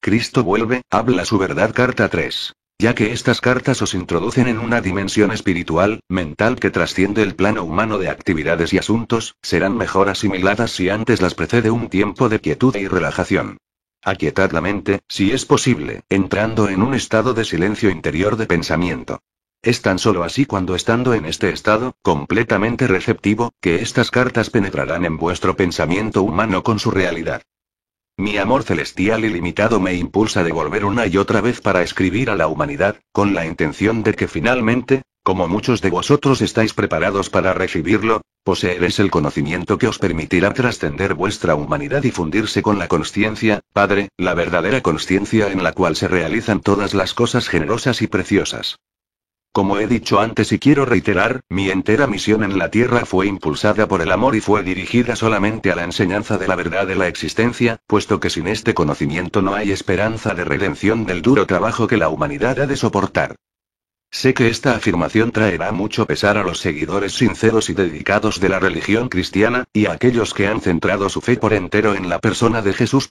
Cristo vuelve, habla su verdad. Carta 3. Ya que estas cartas os introducen en una dimensión espiritual, mental que trasciende el plano humano de actividades y asuntos, serán mejor asimiladas si antes las precede un tiempo de quietud y relajación. Aquietad la mente, si es posible, entrando en un estado de silencio interior de pensamiento. Es tan solo así cuando estando en este estado, completamente receptivo, que estas cartas penetrarán en vuestro pensamiento humano con su realidad. Mi amor celestial ilimitado me impulsa de volver una y otra vez para escribir a la humanidad, con la intención de que finalmente, como muchos de vosotros estáis preparados para recibirlo, poseeréis el conocimiento que os permitirá trascender vuestra humanidad y fundirse con la consciencia, Padre, la verdadera consciencia en la cual se realizan todas las cosas generosas y preciosas. Como he dicho antes y quiero reiterar, mi entera misión en la Tierra fue impulsada por el amor y fue dirigida solamente a la enseñanza de la verdad de la existencia, puesto que sin este conocimiento no hay esperanza de redención del duro trabajo que la humanidad ha de soportar. Sé que esta afirmación traerá mucho pesar a los seguidores sinceros y dedicados de la religión cristiana, y a aquellos que han centrado su fe por entero en la persona de Jesús.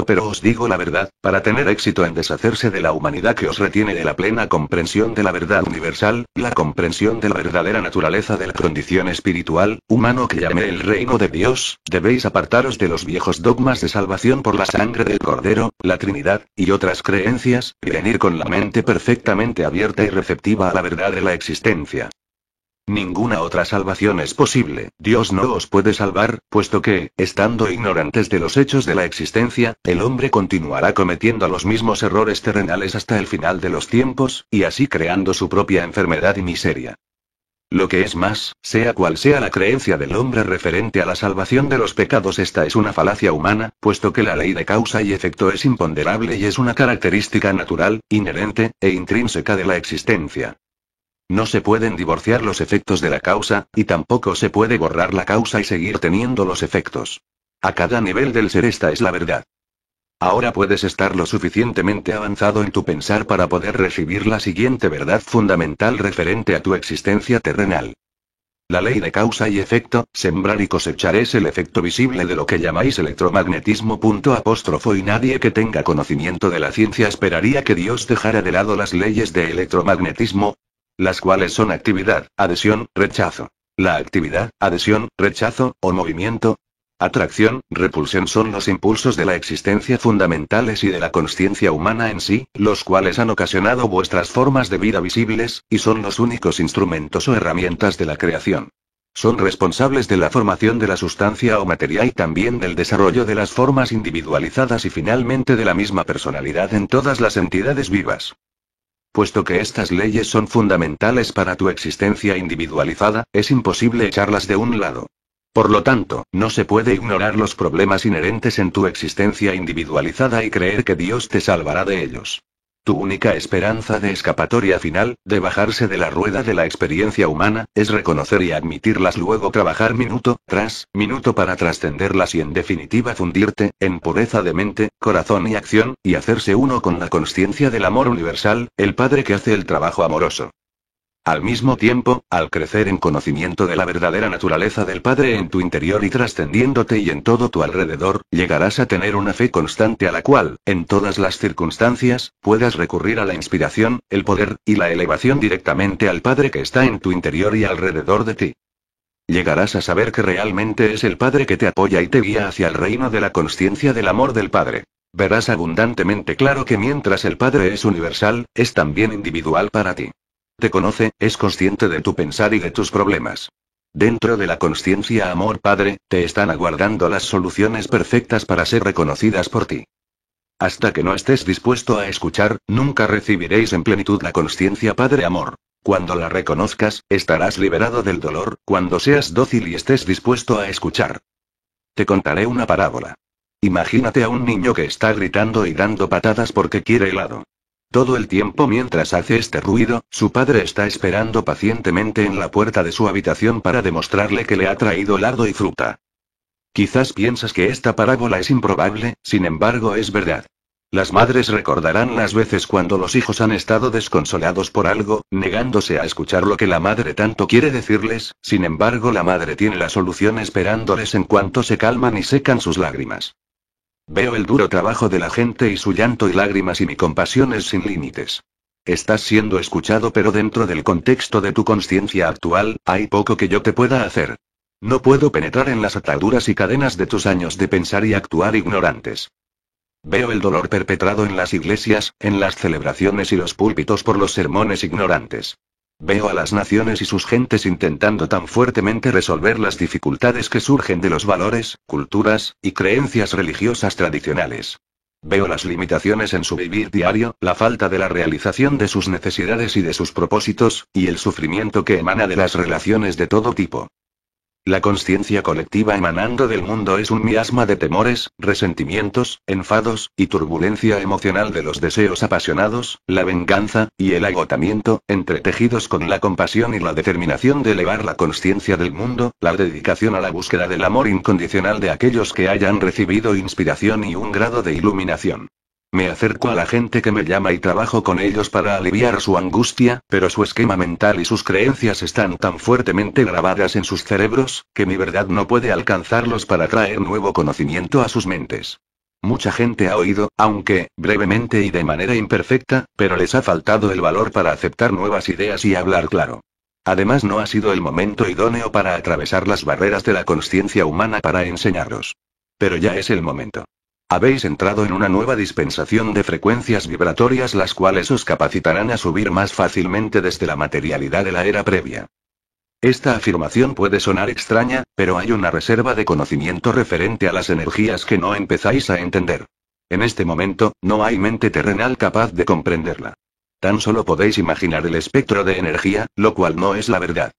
Pero os digo la verdad, para tener éxito en deshacerse de la humanidad que os retiene de la plena comprensión de la verdad universal, la comprensión de la verdadera naturaleza de la condición espiritual, humano que llamé el reino de Dios, debéis apartaros de los viejos dogmas de salvación por la sangre del Cordero, la Trinidad, y otras creencias, y venir con la mente perfectamente abierta y receptiva a la verdad de la existencia. Ninguna otra salvación es posible, Dios no os puede salvar, puesto que, estando ignorantes de los hechos de la existencia, el hombre continuará cometiendo los mismos errores terrenales hasta el final de los tiempos, y así creando su propia enfermedad y miseria. Lo que es más, sea cual sea la creencia del hombre referente a la salvación de los pecados, esta es una falacia humana, puesto que la ley de causa y efecto es imponderable y es una característica natural, inherente, e intrínseca de la existencia. No se pueden divorciar los efectos de la causa, y tampoco se puede borrar la causa y seguir teniendo los efectos. A cada nivel del ser esta es la verdad. Ahora puedes estar lo suficientemente avanzado en tu pensar para poder recibir la siguiente verdad fundamental referente a tu existencia terrenal. La ley de causa y efecto, sembrar y cosechar es el efecto visible de lo que llamáis electromagnetismo. Y nadie que tenga conocimiento de la ciencia esperaría que Dios dejara de lado las leyes de electromagnetismo, las cuales son actividad, adhesión, rechazo. La actividad, adhesión, rechazo, o movimiento, atracción, repulsión son los impulsos de la existencia fundamentales y de la consciencia humana en sí, los cuales han ocasionado vuestras formas de vida visibles, y son los únicos instrumentos o herramientas de la creación. Son responsables de la formación de la sustancia o materia y también del desarrollo de las formas individualizadas y finalmente de la misma personalidad en todas las entidades vivas. Puesto que estas leyes son fundamentales para tu existencia individualizada, es imposible echarlas de un lado. Por lo tanto, no se puede ignorar los problemas inherentes en tu existencia individualizada y creer que Dios te salvará de ellos. Tu única esperanza de escapatoria final, de bajarse de la rueda de la experiencia humana, es reconocer y admitirlas, luego trabajar minuto tras minuto para trascenderlas y en definitiva fundirte, en pureza de mente, corazón y acción, y hacerse uno con la consciencia del amor universal, el Padre que hace el trabajo amoroso. Al mismo tiempo, al crecer en conocimiento de la verdadera naturaleza del Padre en tu interior y trascendiéndote y en todo tu alrededor, llegarás a tener una fe constante a la cual, en todas las circunstancias, puedas recurrir a la inspiración, el poder, y la elevación directamente al Padre que está en tu interior y alrededor de ti. Llegarás a saber que realmente es el Padre que te apoya y te guía hacia el reino de la consciencia del amor del Padre. Verás abundantemente claro que mientras el Padre es universal, es también individual para ti. Te conoce, es consciente de tu pensar y de tus problemas. Dentro de la consciencia amor Padre, te están aguardando las soluciones perfectas para ser reconocidas por ti. Hasta que no estés dispuesto a escuchar, nunca recibiréis en plenitud la consciencia Padre amor. Cuando la reconozcas, estarás liberado del dolor, cuando seas dócil y estés dispuesto a escuchar. Te contaré una parábola. Imagínate a un niño que está gritando y dando patadas porque quiere helado. Todo el tiempo mientras hace este ruido, su padre está esperando pacientemente en la puerta de su habitación para demostrarle que le ha traído helado y fruta. Quizás piensas que esta parábola es improbable, sin embargo es verdad. Las madres recordarán las veces cuando los hijos han estado desconsolados por algo, negándose a escuchar lo que la madre tanto quiere decirles, sin embargo la madre tiene la solución esperándoles en cuanto se calman y secan sus lágrimas. Veo el duro trabajo de la gente y su llanto y lágrimas y mi compasión es sin límites. Estás siendo escuchado, pero dentro del contexto de tu conciencia actual, hay poco que yo te pueda hacer. No puedo penetrar en las ataduras y cadenas de tus años de pensar y actuar ignorantes. Veo el dolor perpetrado en las iglesias, en las celebraciones y los púlpitos por los sermones ignorantes. Veo a las naciones y sus gentes intentando tan fuertemente resolver las dificultades que surgen de los valores, culturas, y creencias religiosas tradicionales. Veo las limitaciones en su vivir diario, la falta de la realización de sus necesidades y de sus propósitos, y el sufrimiento que emana de las relaciones de todo tipo. La conciencia colectiva emanando del mundo es un miasma de temores, resentimientos, enfados, y turbulencia emocional de los deseos apasionados, la venganza, y el agotamiento, entretejidos con la compasión y la determinación de elevar la conciencia del mundo, la dedicación a la búsqueda del amor incondicional de aquellos que hayan recibido inspiración y un grado de iluminación. Me acerco a la gente que me llama y trabajo con ellos para aliviar su angustia, pero su esquema mental y sus creencias están tan fuertemente grabadas en sus cerebros, que mi verdad no puede alcanzarlos para traer nuevo conocimiento a sus mentes. Mucha gente ha oído, aunque brevemente y de manera imperfecta, pero les ha faltado el valor para aceptar nuevas ideas y hablar claro. Además, no ha sido el momento idóneo para atravesar las barreras de la conciencia humana para enseñarlos. Pero ya es el momento. Habéis entrado en una nueva dispensación de frecuencias vibratorias, las cuales os capacitarán a subir más fácilmente desde la materialidad de la era previa. Esta afirmación puede sonar extraña, pero hay una reserva de conocimiento referente a las energías que no empezáis a entender. En este momento, no hay mente terrenal capaz de comprenderla. Tan solo podéis imaginar el espectro de energía, lo cual no es la verdad.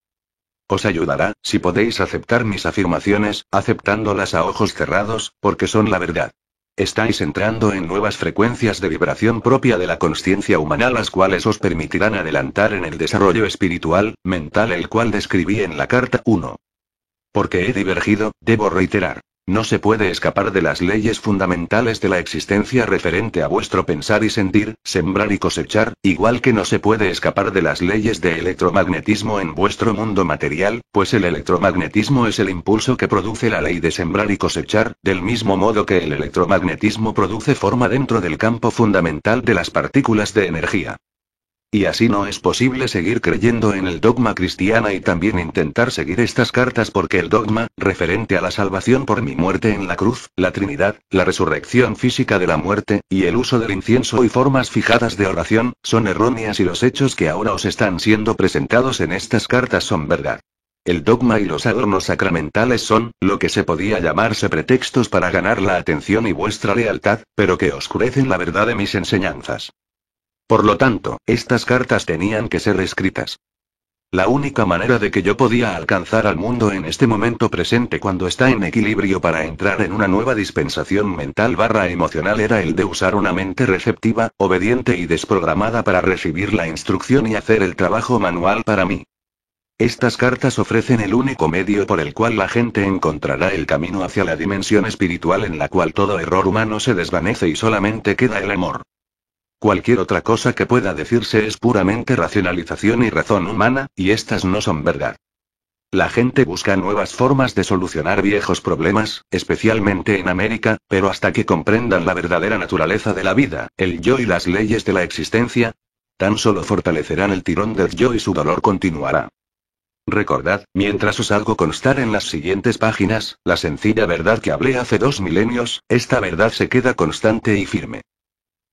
Os ayudará, si podéis aceptar mis afirmaciones, aceptándolas a ojos cerrados, porque son la verdad. Estáis entrando en nuevas frecuencias de vibración propia de la conciencia humana, las cuales os permitirán adelantar en el desarrollo espiritual, mental, el cual describí en la carta 1. Porque he divergido, debo reiterar. No se puede escapar de las leyes fundamentales de la existencia referente a vuestro pensar y sentir, sembrar y cosechar, igual que no se puede escapar de las leyes de electromagnetismo en vuestro mundo material, pues el electromagnetismo es el impulso que produce la ley de sembrar y cosechar, del mismo modo que el electromagnetismo produce forma dentro del campo fundamental de las partículas de energía. Y así no es posible seguir creyendo en el dogma cristiano y también intentar seguir estas cartas, porque el dogma, referente a la salvación por mi muerte en la cruz, la Trinidad, la resurrección física de la muerte, y el uso del incienso y formas fijadas de oración, son erróneas, y los hechos que ahora os están siendo presentados en estas cartas son verdad. El dogma y los adornos sacramentales son, lo que se podía llamarse, pretextos para ganar la atención y vuestra lealtad, pero que oscurecen la verdad de mis enseñanzas. Por lo tanto, estas cartas tenían que ser escritas. La única manera de que yo podía alcanzar al mundo en este momento presente, cuando está en equilibrio, para entrar en una nueva dispensación mental / emocional, era el de usar una mente receptiva, obediente y desprogramada para recibir la instrucción y hacer el trabajo manual para mí. Estas cartas ofrecen el único medio por el cual la gente encontrará el camino hacia la dimensión espiritual, en la cual todo error humano se desvanece y solamente queda el amor. Cualquier otra cosa que pueda decirse es puramente racionalización y razón humana, y estas no son verdad. La gente busca nuevas formas de solucionar viejos problemas, especialmente en América, pero hasta que comprendan la verdadera naturaleza de la vida, el yo y las leyes de la existencia, tan solo fortalecerán el tirón del yo y su dolor continuará. Recordad, mientras os hago constar en las siguientes páginas, la sencilla verdad que hablé hace 2 milenios, esta verdad se queda constante y firme.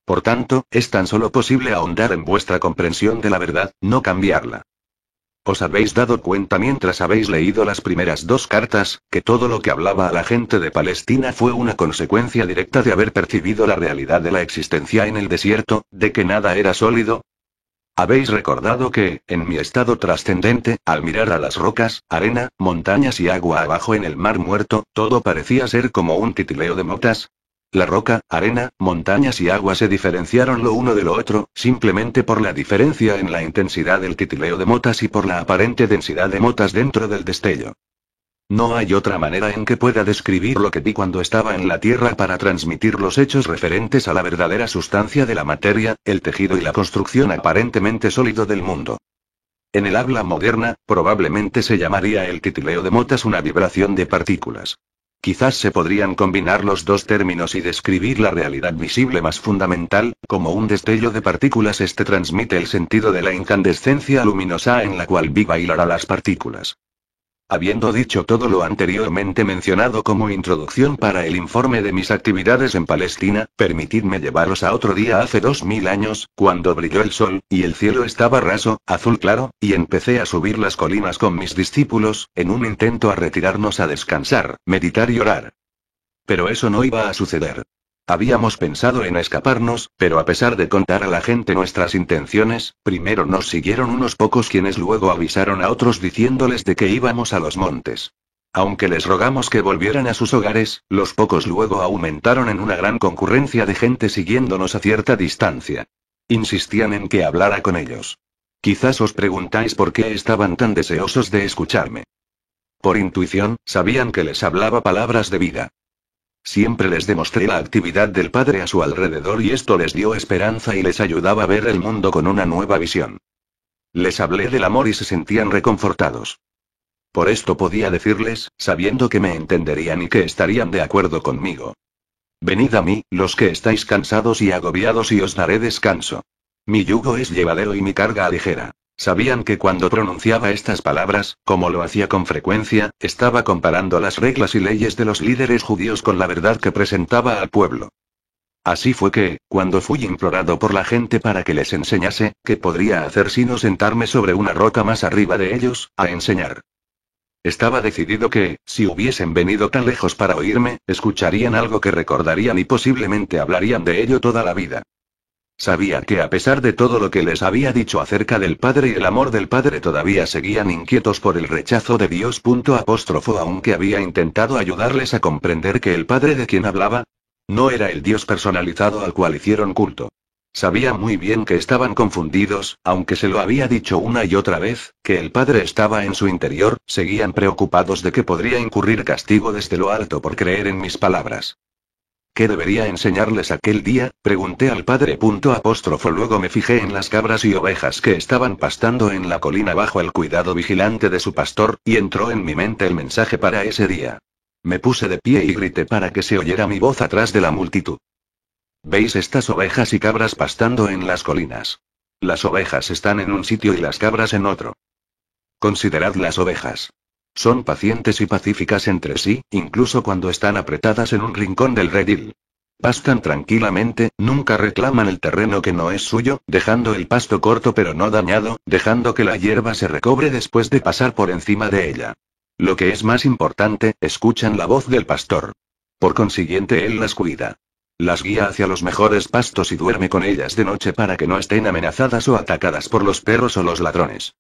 Por tanto, es tan solo posible ahondar en vuestra comprensión de la verdad, no cambiarla. ¿Os habéis dado cuenta, mientras habéis leído las primeras 2 cartas, que todo lo que hablaba a la gente de Palestina fue una consecuencia directa de haber percibido la realidad de la existencia en el desierto, de que nada era sólido? ¿Habéis recordado que, en mi estado trascendente, al mirar a las rocas, arena, montañas y agua abajo en el mar muerto, todo parecía ser como un titileo de motas? La roca, arena, montañas y agua se diferenciaron lo uno de lo otro, simplemente por la diferencia en la intensidad del titileo de motas y por la aparente densidad de motas dentro del destello. No hay otra manera en que pueda describir lo que vi cuando estaba en la Tierra para transmitir los hechos referentes a la verdadera sustancia de la materia, el tejido y la construcción aparentemente sólido del mundo. En el habla moderna, probablemente se llamaría el titileo de motas una vibración de partículas. Quizás se podrían combinar los dos términos y describir la realidad visible más fundamental, como un destello de partículas. Este transmite el sentido de la incandescencia luminosa en la cual vi bailar a las partículas. Habiendo dicho todo lo anteriormente mencionado como introducción para el informe de mis actividades en Palestina, permitidme llevaros a otro día hace 2000 años, cuando brilló el sol, y el cielo estaba raso, azul claro, y empecé a subir las colinas con mis discípulos, en un intento a retirarnos a descansar, meditar y orar. Pero eso no iba a suceder. Habíamos pensado en escaparnos, pero a pesar de contar a la gente nuestras intenciones, primero nos siguieron unos pocos quienes luego avisaron a otros diciéndoles de que íbamos a los montes. Aunque les rogamos que volvieran a sus hogares, los pocos luego aumentaron en una gran concurrencia de gente siguiéndonos a cierta distancia. Insistían en que hablara con ellos. Quizás os preguntáis por qué estaban tan deseosos de escucharme. Por intuición, sabían que les hablaba palabras de vida. Siempre les demostré la actividad del Padre a su alrededor y esto les dio esperanza y les ayudaba a ver el mundo con una nueva visión. Les hablé del amor y se sentían reconfortados. Por esto podía decirles, sabiendo que me entenderían y que estarían de acuerdo conmigo. Venid a mí, los que estáis cansados y agobiados, y os daré descanso. Mi yugo es llevadero y mi carga ligera. Sabían que cuando pronunciaba estas palabras, como lo hacía con frecuencia, estaba comparando las reglas y leyes de los líderes judíos con la verdad que presentaba al pueblo. Así fue que, cuando fui implorado por la gente para que les enseñase, ¿qué podría hacer sino sentarme sobre una roca más arriba de ellos, a enseñar? Estaba decidido que, si hubiesen venido tan lejos para oírme, escucharían algo que recordarían y posiblemente hablarían de ello toda la vida. Sabía que a pesar de todo lo que les había dicho acerca del Padre y el amor del Padre, todavía seguían inquietos por el rechazo de Dios. Aunque había intentado ayudarles a comprender que el Padre de quien hablaba no era el Dios personalizado al cual hicieron culto. Sabía muy bien que estaban confundidos, aunque se lo había dicho una y otra vez, que el Padre estaba en su interior, seguían preocupados de que podría incurrir castigo desde lo alto por creer en mis palabras. ¿Qué debería enseñarles aquel día?, pregunté al Padre. Luego me fijé en las cabras y ovejas que estaban pastando en la colina bajo el cuidado vigilante de su pastor, y entró en mi mente el mensaje para ese día. Me puse de pie y grité para que se oyera mi voz atrás de la multitud. ¿Veis estas ovejas y cabras pastando en las colinas? Las ovejas están en un sitio y las cabras en otro. Considerad las ovejas. Son pacientes y pacíficas entre sí, incluso cuando están apretadas en un rincón del redil. Pastan tranquilamente, nunca reclaman el terreno que no es suyo, dejando el pasto corto pero no dañado, dejando que la hierba se recobre después de pasar por encima de ella. Lo que es más importante, escuchan la voz del pastor. Por consiguiente, él las cuida. Las guía hacia los mejores pastos y duerme con ellas de noche para que no estén amenazadas o atacadas por los perros o los ladrones.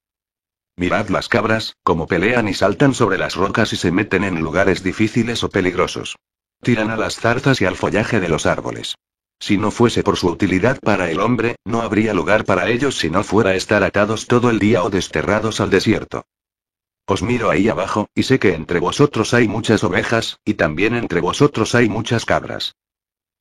Mirad las cabras, cómo pelean y saltan sobre las rocas y se meten en lugares difíciles o peligrosos. Tiran a las zarzas y al follaje de los árboles. Si no fuese por su utilidad para el hombre, no habría lugar para ellos si no fuera estar atados todo el día o desterrados al desierto. Os miro ahí abajo, y sé que entre vosotros hay muchas ovejas, y también entre vosotros hay muchas cabras.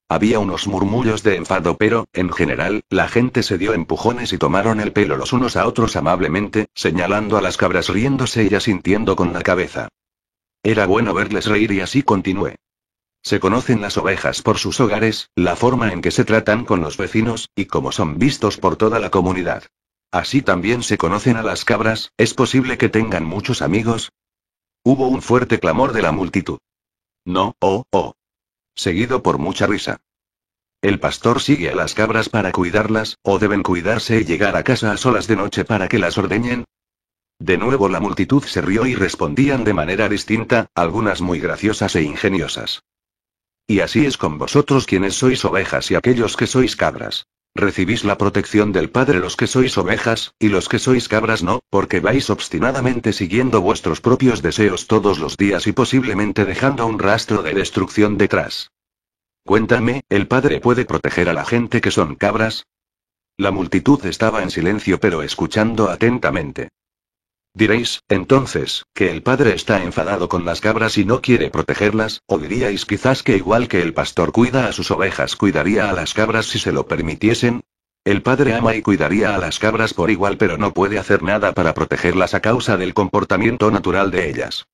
Había unos murmullos de enfado, pero, en general, la gente se dio empujones y tomaron el pelo los unos a otros amablemente, señalando a las cabras, riéndose y asintiendo con la cabeza. Era bueno verles reír y así continué. Se conocen las ovejas por sus hogares, la forma en que se tratan con los vecinos, y cómo son vistos por toda la comunidad. Así también se conocen a las cabras. ¿Es posible que tengan muchos amigos? Hubo un fuerte clamor de la multitud. No, seguido por mucha risa. El pastor sigue a las cabras para cuidarlas, o deben cuidarse y llegar a casa a solas de noche para que las ordeñen. De nuevo la multitud se rió y respondían de manera distinta, algunas muy graciosas e ingeniosas. Y así es con vosotros quienes sois ovejas y aquellos que sois cabras. Recibís la protección del Padre los que sois ovejas, y los que sois cabras no, porque vais obstinadamente siguiendo vuestros propios deseos todos los días y posiblemente dejando un rastro de destrucción detrás. Cuéntame, ¿el Padre puede proteger a la gente que son cabras? La multitud estaba en silencio pero escuchando atentamente. Diréis, entonces, que el Padre está enfadado con las cabras y no quiere protegerlas, o diríais quizás que igual que el pastor cuida a sus ovejas, cuidaría a las cabras si se lo permitiesen. El Padre ama y cuidaría a las cabras por igual, pero no puede hacer nada para protegerlas a causa del comportamiento natural de ellas.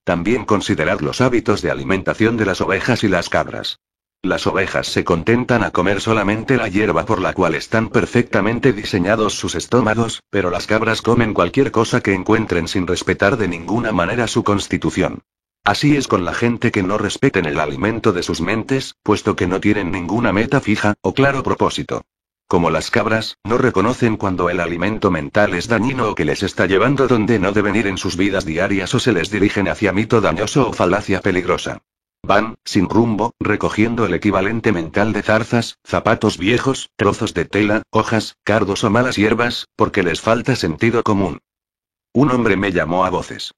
También considerad los hábitos de alimentación de las ovejas y las cabras. Las ovejas se contentan a comer solamente la hierba por la cual están perfectamente diseñados sus estómagos, pero las cabras comen cualquier cosa que encuentren sin respetar de ninguna manera su constitución. Así es con la gente que no respeten el alimento de sus mentes, puesto que no tienen ninguna meta fija, o claro propósito. Como las cabras, no reconocen cuando el alimento mental es dañino o que les está llevando donde no deben ir en sus vidas diarias o se les dirigen hacia mito dañoso o falacia peligrosa. Van, sin rumbo, recogiendo el equivalente mental de zarzas, zapatos viejos, trozos de tela, hojas, cardos o malas hierbas, porque les falta sentido común. Un hombre me llamó a voces.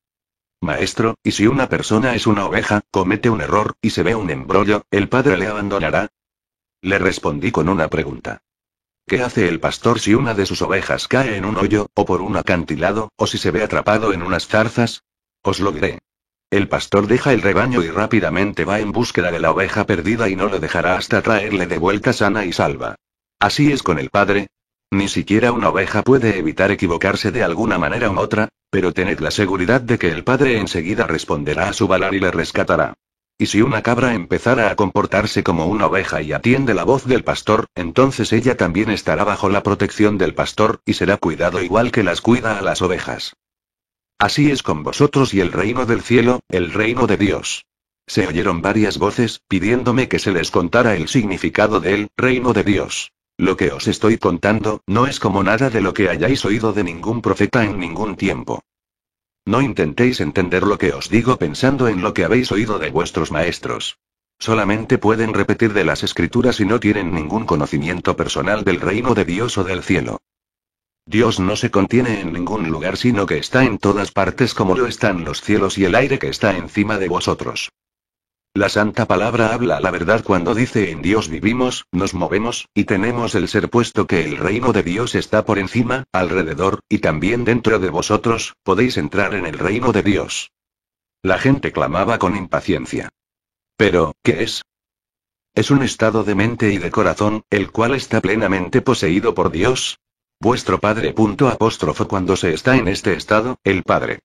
Maestro, ¿y si una persona es una oveja, comete un error, y se ve un embrollo, el padre le abandonará? Le respondí con una pregunta. ¿Qué hace el pastor si una de sus ovejas cae en un hoyo, o por un acantilado, o si se ve atrapado en unas zarzas? Os lo diré. El pastor deja el rebaño y rápidamente va en búsqueda de la oveja perdida y no lo dejará hasta traerle de vuelta sana y salva. Así es con el Padre. Ni siquiera una oveja puede evitar equivocarse de alguna manera u otra, pero tened la seguridad de que el Padre enseguida responderá a su valar y le rescatará. Y si una cabra empezara a comportarse como una oveja y atiende la voz del pastor, entonces ella también estará bajo la protección del pastor, y será cuidado igual que las cuida a las ovejas. Así es con vosotros y el reino del cielo, el reino de Dios. Se oyeron varias voces, pidiéndome que se les contara el significado del reino de Dios. Lo que os estoy contando, no es como nada de lo que hayáis oído de ningún profeta en ningún tiempo. No intentéis entender lo que os digo pensando en lo que habéis oído de vuestros maestros. Solamente pueden repetir de las escrituras y no tienen ningún conocimiento personal del reino de Dios o del cielo. Dios no se contiene en ningún lugar sino que está en todas partes como lo están los cielos y el aire que está encima de vosotros. La Santa Palabra habla la verdad cuando dice en Dios vivimos, nos movemos, y tenemos el ser puesto que el reino de Dios está por encima, alrededor, y también dentro de vosotros, podéis entrar en el reino de Dios. La gente clamaba con impaciencia. Pero, ¿qué es? Es un estado de mente y de corazón, el cual está plenamente poseído por Dios. Vuestro Padre. Cuando se está en este estado, el Padre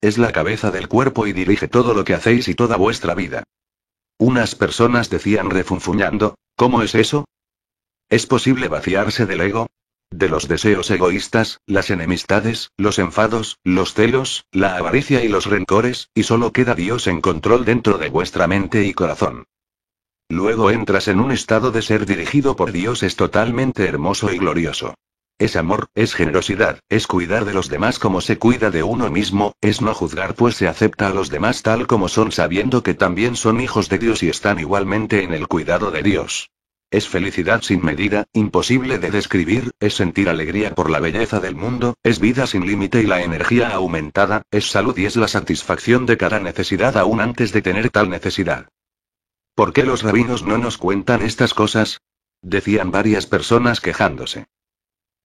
es la cabeza del cuerpo y dirige todo lo que hacéis y toda vuestra vida. Unas personas decían refunfuñando, ¿cómo es eso? ¿Es posible vaciarse del ego? De los deseos egoístas, las enemistades, los enfados, los celos, la avaricia y los rencores, y solo queda Dios en control dentro de vuestra mente y corazón. Luego entras en un estado de ser dirigido por Dios, es totalmente hermoso y glorioso. Es amor, es generosidad, es cuidar de los demás como se cuida de uno mismo, es no juzgar pues se acepta a los demás tal como son sabiendo que también son hijos de Dios y están igualmente en el cuidado de Dios. Es felicidad sin medida, imposible de describir, es sentir alegría por la belleza del mundo, es vida sin límite y la energía aumentada, es salud y es la satisfacción de cada necesidad aún antes de tener tal necesidad. ¿Por qué los rabinos no nos cuentan estas cosas? Decían varias personas quejándose.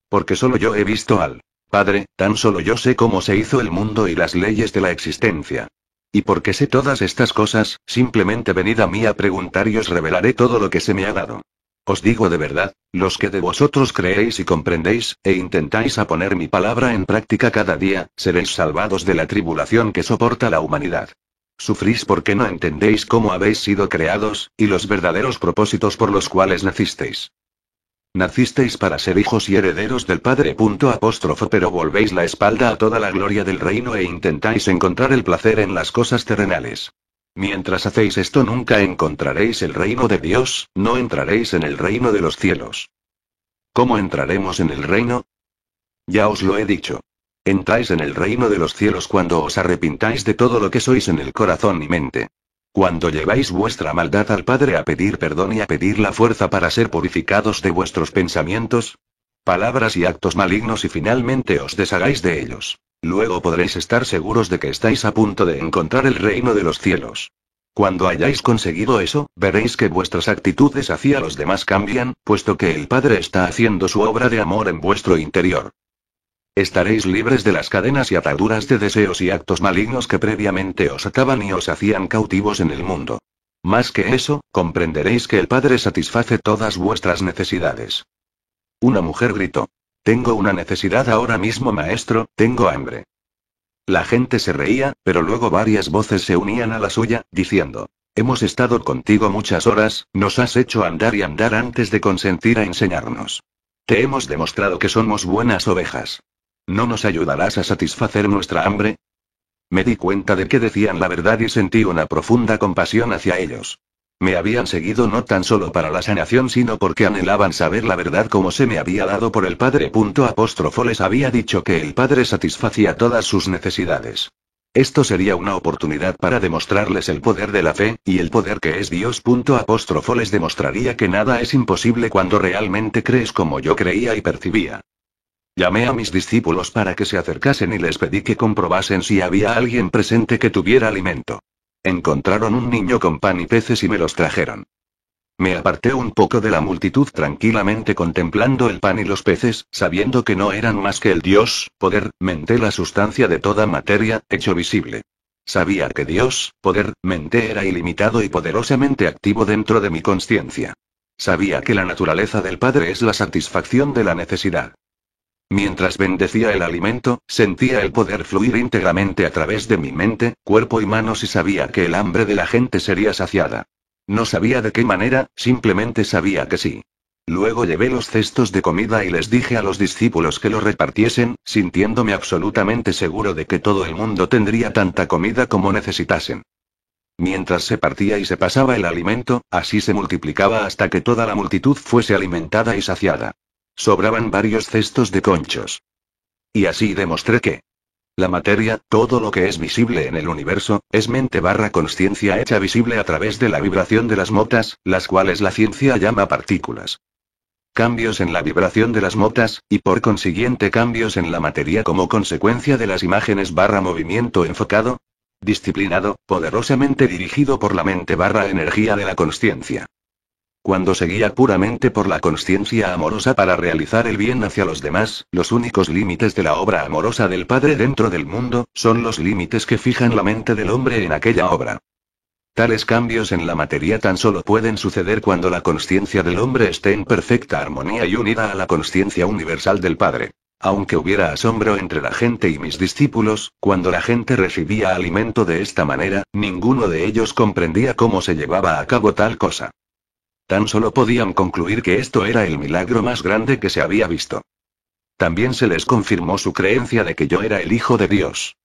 Porque solo yo he visto al Padre, tan solo yo sé cómo se hizo el mundo y las leyes de la existencia. Y porque sé todas estas cosas, simplemente venid a mí a preguntar y os revelaré todo lo que se me ha dado. Os digo de verdad, los que de vosotros creéis y comprendéis, e intentáis a poner mi palabra en práctica cada día, seréis salvados de la tribulación que soporta la humanidad. Sufrís porque no entendéis cómo habéis sido creados, y los verdaderos propósitos por los cuales nacisteis. Nacisteis para ser hijos y herederos del Padre. Pero volvéis la espalda a toda la gloria del reino e intentáis encontrar el placer en las cosas terrenales. Mientras hacéis esto nunca encontraréis el reino de Dios, no entraréis en el reino de los cielos. ¿Cómo entraremos en el reino? Ya os lo he dicho. Entráis en el reino de los cielos cuando os arrepintáis de todo lo que sois en el corazón y mente. Cuando lleváis vuestra maldad al Padre a pedir perdón y a pedir la fuerza para ser purificados de vuestros pensamientos, palabras y actos malignos y finalmente os deshagáis de ellos. Luego podréis estar seguros de que estáis a punto de encontrar el reino de los cielos. Cuando hayáis conseguido eso, veréis que vuestras actitudes hacia los demás cambian, puesto que el Padre está haciendo su obra de amor en vuestro interior. Estaréis libres de las cadenas y ataduras de deseos y actos malignos que previamente os ataban y os hacían cautivos en el mundo. Más que eso, comprenderéis que el Padre satisface todas vuestras necesidades. Una mujer gritó: «Tengo una necesidad ahora mismo, maestro, tengo hambre». La gente se reía, pero luego varias voces se unían a la suya, diciendo: hemos estado contigo muchas horas, nos has hecho andar y andar antes de consentir a enseñarnos. Te hemos demostrado que somos buenas ovejas. ¿No nos ayudarás a satisfacer nuestra hambre? Me di cuenta de que decían la verdad y sentí una profunda compasión hacia ellos. Me habían seguido no tan solo para la sanación, sino porque anhelaban saber la verdad como se me había dado por el Padre. Les había dicho que el Padre satisfacía todas sus necesidades. Esto sería una oportunidad para demostrarles el poder de la fe, y el poder que es Dios. Les demostraría que nada es imposible cuando realmente crees como yo creía y percibía. Llamé a mis discípulos para que se acercasen y les pedí que comprobasen si había alguien presente que tuviera alimento. Encontraron un niño con pan y peces y me los trajeron. Me aparté un poco de la multitud tranquilamente contemplando el pan y los peces, sabiendo que no eran más que el Dios, poder, mente, la sustancia de toda materia, hecho visible. Sabía que Dios, poder, mente era ilimitado y poderosamente activo dentro de mi consciencia. Sabía que la naturaleza del Padre es la satisfacción de la necesidad. Mientras bendecía el alimento, sentía el poder fluir íntegramente a través de mi mente, cuerpo y manos y sabía que el hambre de la gente sería saciada. No sabía de qué manera, simplemente sabía que sí. Luego llevé los cestos de comida y les dije a los discípulos que los repartiesen, sintiéndome absolutamente seguro de que todo el mundo tendría tanta comida como necesitasen. Mientras se partía y se pasaba el alimento, así se multiplicaba hasta que toda la multitud fuese alimentada y saciada. Sobraban varios cestos de conchos. Y así demostré que la materia, todo lo que es visible en el universo, es mente/consciencia hecha visible a través de la vibración de las motas, las cuales la ciencia llama partículas. Cambios en la vibración de las motas, y por consiguiente cambios en la materia como consecuencia de las imágenes/movimiento enfocado, disciplinado, poderosamente dirigido por la mente/energía de la consciencia. Cuando seguía puramente por la consciencia amorosa para realizar el bien hacia los demás, los únicos límites de la obra amorosa del Padre dentro del mundo, son los límites que fijan la mente del hombre en aquella obra. Tales cambios en la materia tan solo pueden suceder cuando la consciencia del hombre esté en perfecta armonía y unida a la consciencia universal del Padre. Aunque hubiera asombro entre la gente y mis discípulos, cuando la gente recibía alimento de esta manera, ninguno de ellos comprendía cómo se llevaba a cabo tal cosa. Tan solo podían concluir que esto era el milagro más grande que se había visto. También se les confirmó su creencia de que yo era el Hijo de Dios.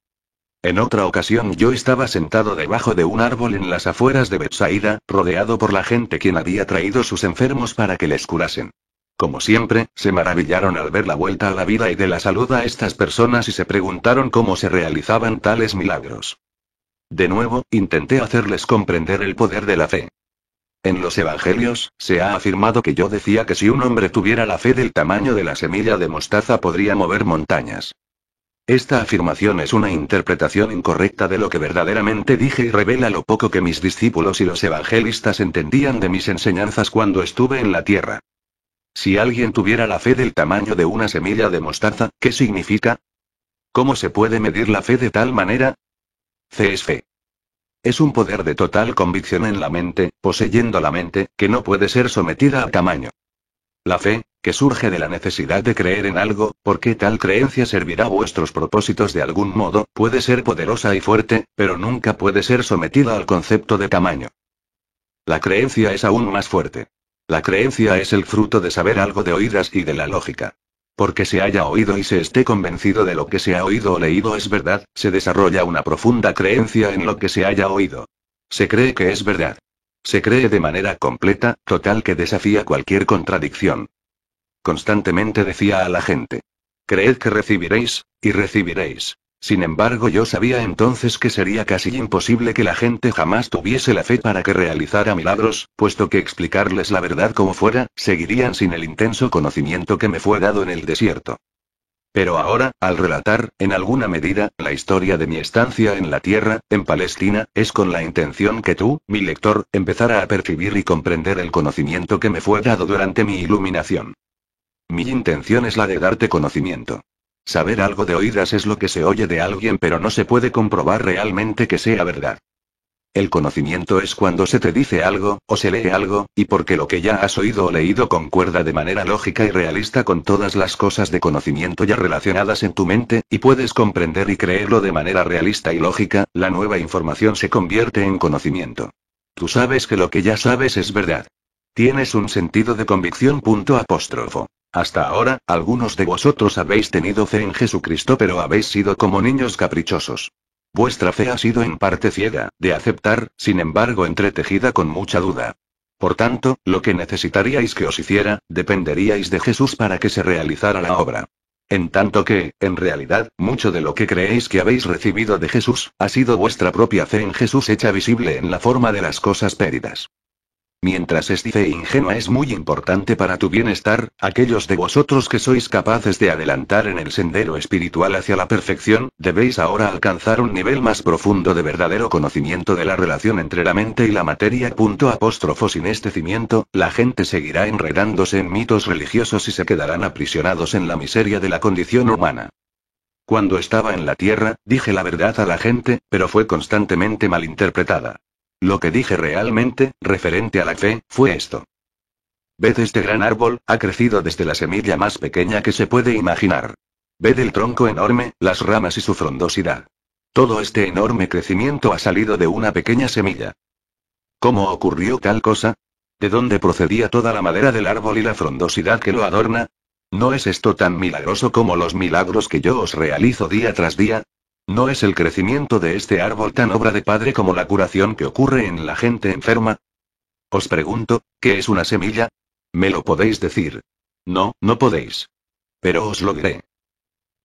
En otra ocasión yo estaba sentado debajo de un árbol en las afueras de Betsaida, rodeado por la gente quien había traído sus enfermos para que les curasen. Como siempre, se maravillaron al ver la vuelta a la vida y de la salud a estas personas y se preguntaron cómo se realizaban tales milagros. De nuevo, intenté hacerles comprender el poder de la fe. En los evangelios, se ha afirmado que yo decía que si un hombre tuviera la fe del tamaño de la semilla de mostaza podría mover montañas. Esta afirmación es una interpretación incorrecta de lo que verdaderamente dije y revela lo poco que mis discípulos y los evangelistas entendían de mis enseñanzas cuando estuve en la tierra. Si alguien tuviera la fe del tamaño de una semilla de mostaza, ¿qué significa? ¿Cómo se puede medir la fe de tal manera? Fe es fe. Es un poder de total convicción en la mente, poseyendo la mente, que no puede ser sometida a tamaño. La fe, que surge de la necesidad de creer en algo, porque tal creencia servirá a vuestros propósitos de algún modo, puede ser poderosa y fuerte, pero nunca puede ser sometida al concepto de tamaño. La creencia es aún más fuerte. La creencia es el fruto de saber algo de oídas y de la lógica. Porque se haya oído y se esté convencido de lo que se ha oído o leído es verdad, se desarrolla una profunda creencia en lo que se haya oído. Se cree que es verdad. Se cree de manera completa, total, que desafía cualquier contradicción. Constantemente decía a la gente: creed que recibiréis, y recibiréis. Sin embargo, yo sabía entonces que sería casi imposible que la gente jamás tuviese la fe para que realizara milagros, puesto que explicarles la verdad como fuera, seguirían sin el intenso conocimiento que me fue dado en el desierto. Pero ahora, al relatar, en alguna medida, la historia de mi estancia en la tierra, en Palestina, es con la intención que tú, mi lector, empezara a percibir y comprender el conocimiento que me fue dado durante mi iluminación. Mi intención es la de darte conocimiento. Saber algo de oídas es lo que se oye de alguien pero no se puede comprobar realmente que sea verdad. El conocimiento es cuando se te dice algo, o se lee algo, y porque lo que ya has oído o leído concuerda de manera lógica y realista con todas las cosas de conocimiento ya relacionadas en tu mente, y puedes comprender y creerlo de manera realista y lógica, la nueva información se convierte en conocimiento. Tú sabes que lo que ya sabes es verdad. Tienes un sentido de convicción. Hasta ahora, algunos de vosotros habéis tenido fe en Jesucristo, pero habéis sido como niños caprichosos. Vuestra fe ha sido en parte ciega, de aceptar, sin embargo entretejida con mucha duda. Por tanto, lo que necesitaríais que os hiciera, dependeríais de Jesús para que se realizara la obra. En tanto que, en realidad, mucho de lo que creéis que habéis recibido de Jesús, ha sido vuestra propia fe en Jesús hecha visible en la forma de las cosas péridas. Mientras esta fe ingenua es muy importante para tu bienestar, aquellos de vosotros que sois capaces de adelantar en el sendero espiritual hacia la perfección, debéis ahora alcanzar un nivel más profundo de verdadero conocimiento de la relación entre la mente y la materia. Sin este cimiento, la gente seguirá enredándose en mitos religiosos y se quedarán aprisionados en la miseria de la condición humana. Cuando estaba en la tierra, dije la verdad a la gente, pero fue constantemente malinterpretada. Lo que dije realmente, referente a la fe, fue esto. Ved este gran árbol, ha crecido desde la semilla más pequeña que se puede imaginar. Ved el tronco enorme, las ramas y su frondosidad. Todo este enorme crecimiento ha salido de una pequeña semilla. ¿Cómo ocurrió tal cosa? ¿De dónde procedía toda la madera del árbol y la frondosidad que lo adorna? ¿No es esto tan milagroso como los milagros que yo os realizo día tras día? ¿No es el crecimiento de este árbol tan obra de Padre como la curación que ocurre en la gente enferma? Os pregunto, ¿qué es una semilla? ¿Me lo podéis decir? No, no podéis. Pero os lo diré.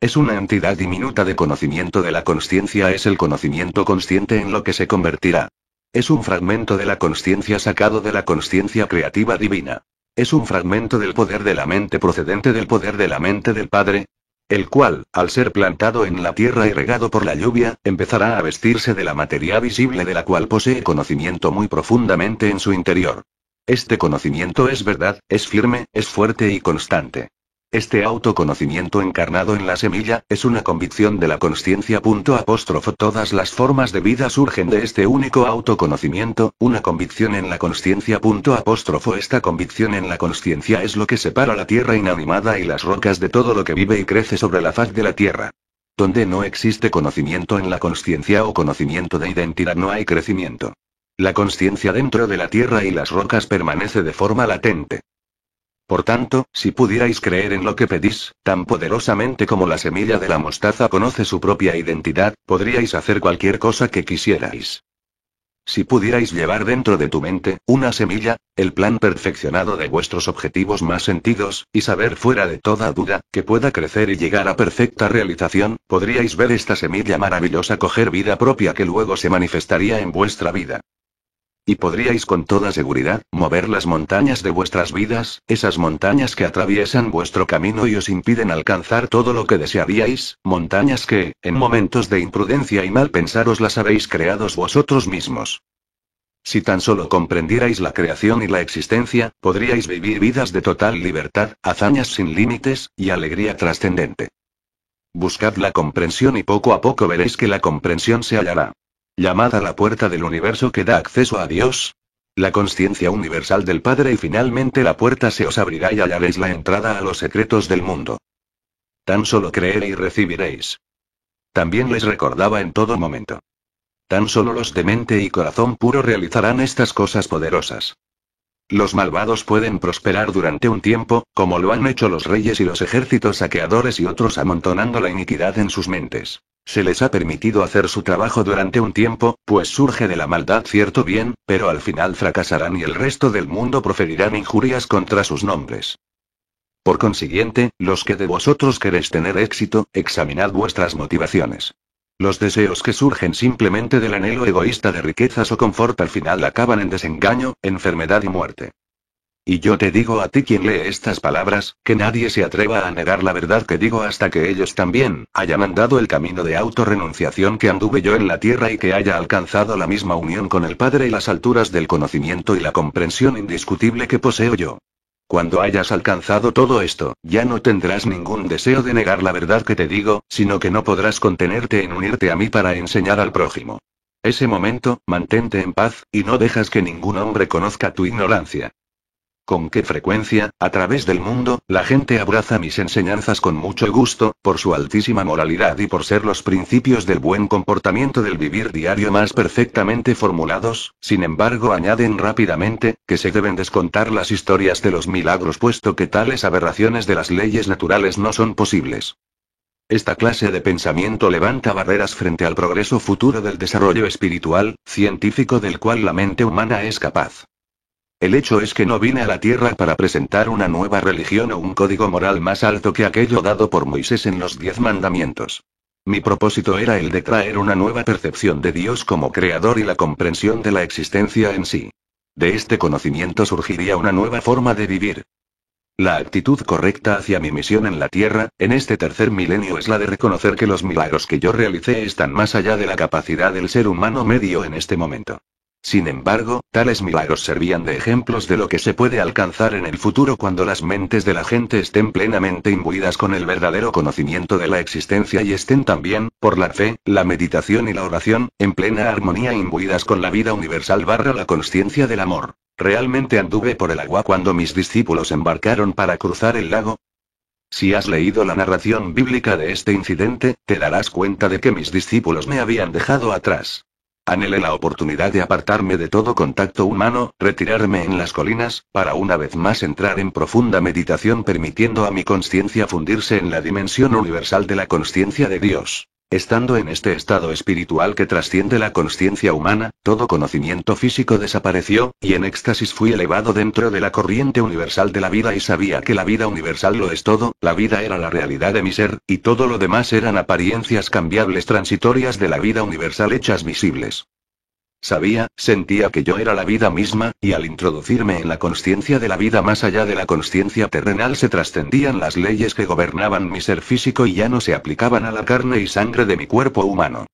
Es una entidad diminuta de conocimiento de la consciencia, es el conocimiento consciente en lo que se convertirá. Es un fragmento de la consciencia sacado de la consciencia creativa divina. Es un fragmento del poder de la mente procedente del poder de la mente del Padre, el cual, al ser plantado en la tierra y regado por la lluvia, empezará a vestirse de la materia visible de la cual posee conocimiento muy profundamente en su interior. Este conocimiento es verdad, es firme, es fuerte y constante. Este autoconocimiento encarnado en la semilla, es una convicción de la consciencia. Todas las formas de vida surgen de este único autoconocimiento, una convicción en la consciencia. Esta convicción en la consciencia es lo que separa la tierra inanimada y las rocas de todo lo que vive y crece sobre la faz de la tierra. Donde no existe conocimiento en la consciencia o conocimiento de identidad, no hay crecimiento. La consciencia dentro de la tierra y las rocas permanece de forma latente. Por tanto, si pudierais creer en lo que pedís, tan poderosamente como la semilla de la mostaza conoce su propia identidad, podríais hacer cualquier cosa que quisierais. Si pudierais llevar dentro de tu mente, una semilla, el plan perfeccionado de vuestros objetivos más sentidos, y saber fuera de toda duda, que pueda crecer y llegar a perfecta realización, podríais ver esta semilla maravillosa coger vida propia que luego se manifestaría en vuestra vida. Y podríais con toda seguridad, mover las montañas de vuestras vidas, esas montañas que atraviesan vuestro camino y os impiden alcanzar todo lo que desearíais, montañas que, en momentos de imprudencia y mal pensar os las habéis creado vosotros mismos. Si tan solo comprendierais la creación y la existencia, podríais vivir vidas de total libertad, hazañas sin límites, y alegría trascendente. Buscad la comprensión y poco a poco veréis que la comprensión se hallará. Llamad a la puerta del universo que da acceso a Dios, la consciencia universal del Padre, y finalmente la puerta se os abrirá y hallaréis la entrada a los secretos del mundo. Tan solo creer y recibiréis. También les recordaba en todo momento. Tan solo los de mente y corazón puro realizarán estas cosas poderosas. Los malvados pueden prosperar durante un tiempo, como lo han hecho los reyes y los ejércitos saqueadores y otros amontonando la iniquidad en sus mentes. Se les ha permitido hacer su trabajo durante un tiempo, pues surge de la maldad cierto bien, pero al final fracasarán y el resto del mundo proferirán injurias contra sus nombres. Por consiguiente, los que de vosotros queréis tener éxito, examinad vuestras motivaciones. Los deseos que surgen simplemente del anhelo egoísta de riquezas o confort al final acaban en desengaño, enfermedad y muerte. Y yo te digo a ti quien lee estas palabras, que nadie se atreva a negar la verdad que digo hasta que ellos también hayan andado el camino de autorrenunciación que anduve yo en la tierra y que haya alcanzado la misma unión con el Padre y las alturas del conocimiento y la comprensión indiscutible que poseo yo. Cuando hayas alcanzado todo esto, ya no tendrás ningún deseo de negar la verdad que te digo, sino que no podrás contenerte en unirte a mí para enseñar al prójimo. Ese momento, mantente en paz, y no dejas que ningún hombre conozca tu ignorancia. ¿Con qué frecuencia, a través del mundo, la gente abraza mis enseñanzas con mucho gusto, por su altísima moralidad y por ser los principios del buen comportamiento del vivir diario más perfectamente formulados? Sin embargo, añaden rápidamente, que se deben descontar las historias de los milagros puesto que tales aberraciones de las leyes naturales no son posibles. Esta clase de pensamiento levanta barreras frente al progreso futuro del desarrollo espiritual, científico del cual la mente humana es capaz. El hecho es que no vine a la Tierra para presentar una nueva religión o un código moral más alto que aquello dado por Moisés en los 10 mandamientos. Mi propósito era el de traer una nueva percepción de Dios como creador y la comprensión de la existencia en sí. De este conocimiento surgiría una nueva forma de vivir. La actitud correcta hacia mi misión en la Tierra, en este tercer milenio, es la de reconocer que los milagros que yo realicé están más allá de la capacidad del ser humano medio en este momento. Sin embargo, tales milagros servían de ejemplos de lo que se puede alcanzar en el futuro cuando las mentes de la gente estén plenamente imbuidas con el verdadero conocimiento de la existencia y estén también, por la fe, la meditación y la oración, en plena armonía imbuidas con la vida universal / la consciencia del amor. ¿Realmente anduve por el agua cuando mis discípulos embarcaron para cruzar el lago? Si has leído la narración bíblica de este incidente, te darás cuenta de que mis discípulos me habían dejado atrás. Anhelé la oportunidad de apartarme de todo contacto humano, retirarme en las colinas, para una vez más entrar en profunda meditación permitiendo a mi consciencia fundirse en la dimensión universal de la consciencia de Dios. Estando en este estado espiritual que trasciende la consciencia humana, todo conocimiento físico desapareció, y en éxtasis fui elevado dentro de la corriente universal de la vida y sabía que la vida universal lo es todo, la vida era la realidad de mi ser, y todo lo demás eran apariencias cambiables transitorias de la vida universal hechas visibles. Sentía que yo era la vida misma, y al introducirme en la consciencia de la vida más allá de la consciencia terrenal se trascendían las leyes que gobernaban mi ser físico y ya no se aplicaban a la carne y sangre de mi cuerpo humano.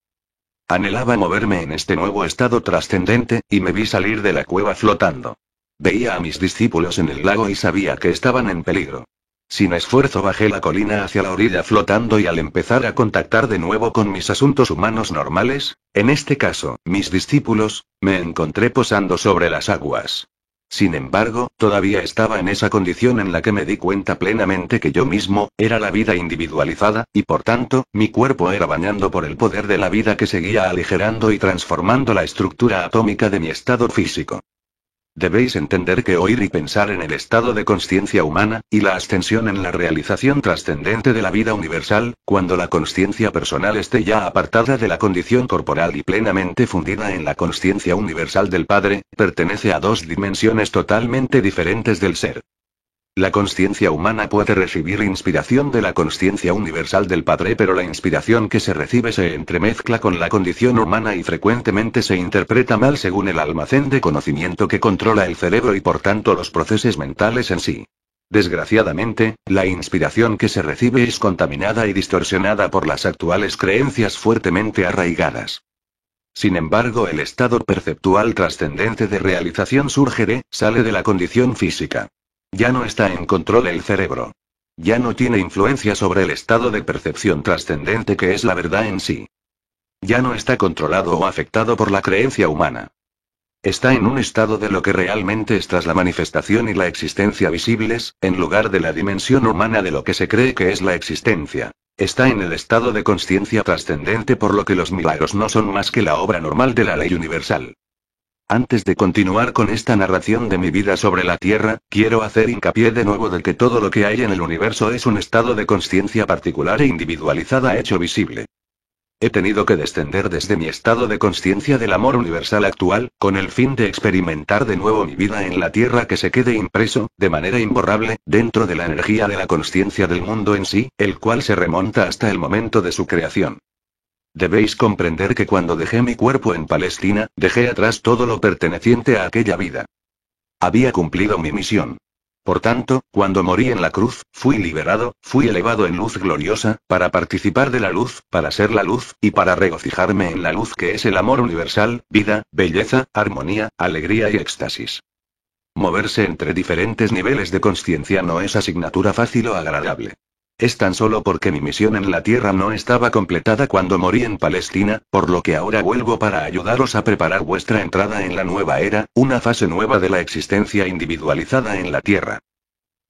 Anhelaba moverme en este nuevo estado trascendente, y me vi salir de la cueva flotando. Veía a mis discípulos en el lago y sabía que estaban en peligro. Sin esfuerzo bajé la colina hacia la orilla flotando y al empezar a contactar de nuevo con mis asuntos humanos normales, en este caso, mis discípulos, me encontré posando sobre las aguas. Sin embargo, todavía estaba en esa condición en la que me di cuenta plenamente que yo mismo, era la vida individualizada, y por tanto, mi cuerpo era bañando por el poder de la vida que seguía aligerando y transformando la estructura atómica de mi estado físico. Debéis entender que oír y pensar en el estado de consciencia humana, y la ascensión en la realización trascendente de la vida universal, cuando la consciencia personal esté ya apartada de la condición corporal y plenamente fundida en la consciencia universal del Padre, pertenece a dos dimensiones totalmente diferentes del ser. La consciencia humana puede recibir inspiración de la consciencia universal del Padre, pero la inspiración que se recibe se entremezcla con la condición humana y frecuentemente se interpreta mal según el almacén de conocimiento que controla el cerebro y por tanto los procesos mentales en sí. Desgraciadamente, la inspiración que se recibe es contaminada y distorsionada por las actuales creencias fuertemente arraigadas. Sin embargo, el estado perceptual trascendente de realización sale de la condición física. Ya no está en control el cerebro. Ya no tiene influencia sobre el estado de percepción trascendente que es la verdad en sí. Ya no está controlado o afectado por la creencia humana. Está en un estado de lo que realmente es tras la manifestación y la existencia visibles, en lugar de la dimensión humana de lo que se cree que es la existencia. Está en el estado de consciencia trascendente, por lo que los milagros no son más que la obra normal de la ley universal. Antes de continuar con esta narración de mi vida sobre la Tierra, quiero hacer hincapié de nuevo de que todo lo que hay en el universo es un estado de consciencia particular e individualizada hecho visible. He tenido que descender desde mi estado de consciencia del amor universal actual, con el fin de experimentar de nuevo mi vida en la Tierra que se quede impreso, de manera imborrable, dentro de la energía de la consciencia del mundo en sí, el cual se remonta hasta el momento de su creación. Debéis comprender que cuando dejé mi cuerpo en Palestina, dejé atrás todo lo perteneciente a aquella vida. Había cumplido mi misión. Por tanto, cuando morí en la cruz, fui liberado, fui elevado en luz gloriosa, para participar de la luz, para ser la luz, y para regocijarme en la luz que es el amor universal, vida, belleza, armonía, alegría y éxtasis. Moverse entre diferentes niveles de consciencia no es asignatura fácil o agradable. Es tan solo porque mi misión en la Tierra no estaba completada cuando morí en Palestina, por lo que ahora vuelvo para ayudaros a preparar vuestra entrada en la nueva era, una fase nueva de la existencia individualizada en la Tierra.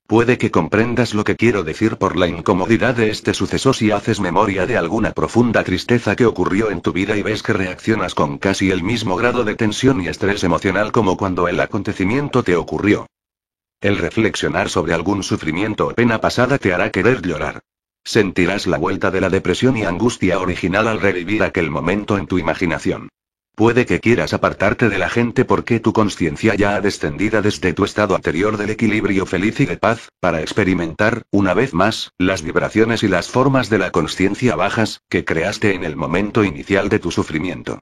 Puede que comprendas lo que quiero decir por la incomodidad de este suceso si haces memoria de alguna profunda tristeza que ocurrió en tu vida y ves que reaccionas con casi el mismo grado de tensión y estrés emocional como cuando el acontecimiento te ocurrió. El reflexionar sobre algún sufrimiento o pena pasada te hará querer llorar. Sentirás la vuelta de la depresión y angustia original al revivir aquel momento en tu imaginación. Puede que quieras apartarte de la gente porque tu conciencia ya ha descendido desde tu estado anterior del equilibrio feliz y de paz, para experimentar, una vez más, las vibraciones y las formas de la conciencia bajas, que creaste en el momento inicial de tu sufrimiento.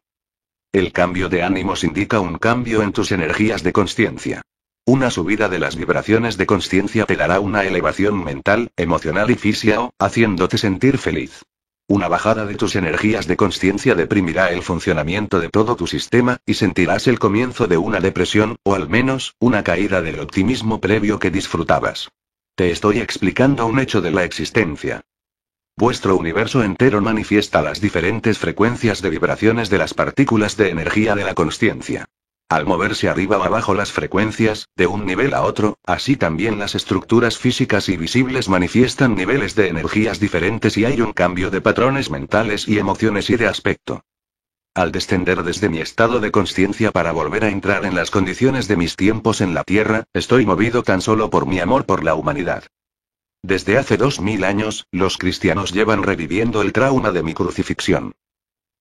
El cambio de ánimos indica un cambio en tus energías de conciencia. Una subida de las vibraciones de conciencia te dará una elevación mental, emocional y física, haciéndote sentir feliz. Una bajada de tus energías de conciencia deprimirá el funcionamiento de todo tu sistema, y sentirás el comienzo de una depresión, o al menos, una caída del optimismo previo que disfrutabas. Te estoy explicando un hecho de la existencia. Vuestro universo entero manifiesta las diferentes frecuencias de vibraciones de las partículas de energía de la conciencia. Al moverse arriba o abajo las frecuencias, de un nivel a otro, así también las estructuras físicas y visibles manifiestan niveles de energías diferentes y hay un cambio de patrones mentales y emociones y de aspecto. Al descender desde mi estado de conciencia para volver a entrar en las condiciones de mis tiempos en la Tierra, estoy movido tan solo por mi amor por la humanidad. Desde hace 2000 años, los cristianos llevan reviviendo el trauma de mi crucifixión.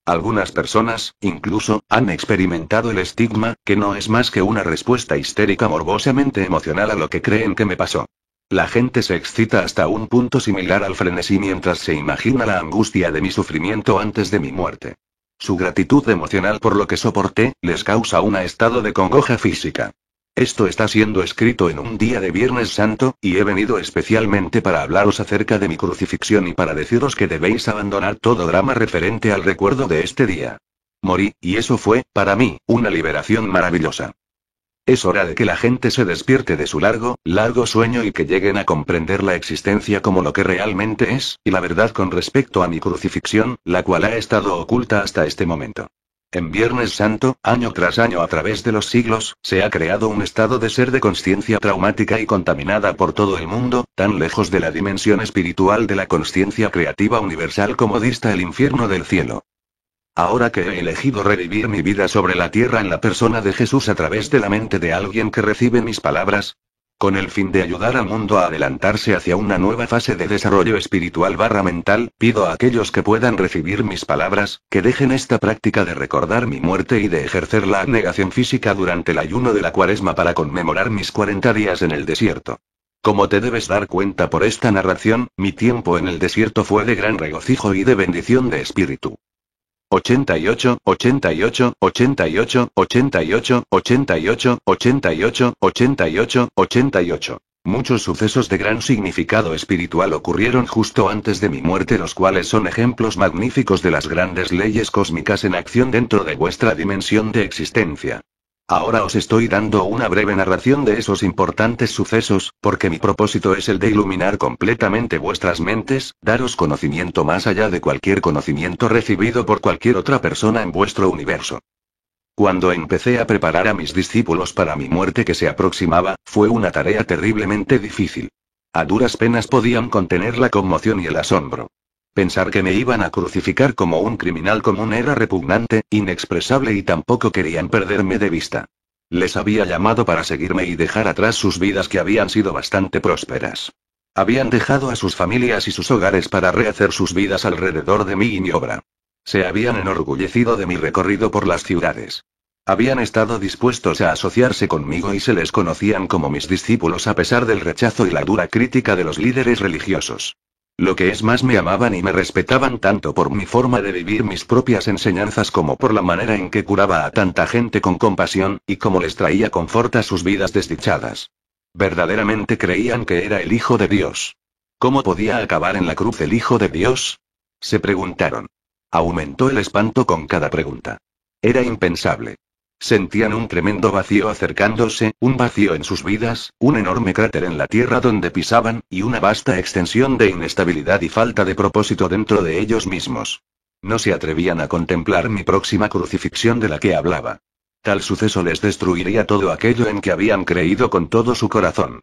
Algunas personas, incluso, han experimentado el estigma, que no es más que una respuesta histérica morbosamente emocional a lo que creen que me pasó. La gente se excita hasta un punto similar al frenesí mientras se imagina la angustia de mi sufrimiento antes de mi muerte. Su gratitud emocional por lo que soporté, les causa un estado de congoja física. Esto está siendo escrito en un día de Viernes Santo, y he venido especialmente para hablaros acerca de mi crucifixión y para deciros que debéis abandonar todo drama referente al recuerdo de este día. Morí, y eso fue, para mí, una liberación maravillosa. Es hora de que la gente se despierte de su largo sueño y que lleguen a comprender la existencia como lo que realmente es, y la verdad con respecto a mi crucifixión, la cual ha estado oculta hasta este momento. En Viernes Santo, año tras año a través de los siglos, se ha creado un estado de ser de conciencia traumática y contaminada por todo el mundo, tan lejos de la dimensión espiritual de la conciencia creativa universal como dista el infierno del cielo. Ahora que he elegido revivir mi vida sobre la tierra en la persona de Jesús a través de la mente de alguien que recibe mis palabras, con el fin de ayudar al mundo a adelantarse hacia una nueva fase de desarrollo espiritual mental, pido a aquellos que puedan recibir mis palabras, que dejen esta práctica de recordar mi muerte y de ejercer la abnegación física durante el ayuno de la Cuaresma para conmemorar mis 40 días en el desierto. Como te debes dar cuenta por esta narración, mi tiempo en el desierto fue de gran regocijo y de bendición de espíritu. 88, 88, 88, 88, 88, 88, 88, 88. Muchos sucesos de gran significado espiritual ocurrieron justo antes de mi muerte, los cuales son ejemplos magníficos de las grandes leyes cósmicas en acción dentro de vuestra dimensión de existencia. Ahora os estoy dando una breve narración de esos importantes sucesos, porque mi propósito es el de iluminar completamente vuestras mentes, daros conocimiento más allá de cualquier conocimiento recibido por cualquier otra persona en vuestro universo. Cuando empecé a preparar a mis discípulos para mi muerte que se aproximaba, fue una tarea terriblemente difícil. A duras penas podían contener la conmoción y el asombro. Pensar que me iban a crucificar como un criminal común era repugnante, inexpresable y tampoco querían perderme de vista. Les había llamado para seguirme y dejar atrás sus vidas que habían sido bastante prósperas. Habían dejado a sus familias y sus hogares para rehacer sus vidas alrededor de mí y mi obra. Se habían enorgullecido de mi recorrido por las ciudades. Habían estado dispuestos a asociarse conmigo y se les conocían como mis discípulos a pesar del rechazo y la dura crítica de los líderes religiosos. Lo que es más, me amaban y me respetaban tanto por mi forma de vivir mis propias enseñanzas como por la manera en que curaba a tanta gente con compasión, y cómo les traía confort a sus vidas desdichadas. Verdaderamente creían que era el Hijo de Dios. ¿Cómo podía acabar en la cruz el Hijo de Dios?, se preguntaron. Aumentó el espanto con cada pregunta. Era impensable. Sentían un tremendo vacío acercándose, un vacío en sus vidas, un enorme cráter en la tierra donde pisaban, y una vasta extensión de inestabilidad y falta de propósito dentro de ellos mismos. No se atrevían a contemplar mi próxima crucifixión de la que hablaba. Tal suceso les destruiría todo aquello en que habían creído con todo su corazón.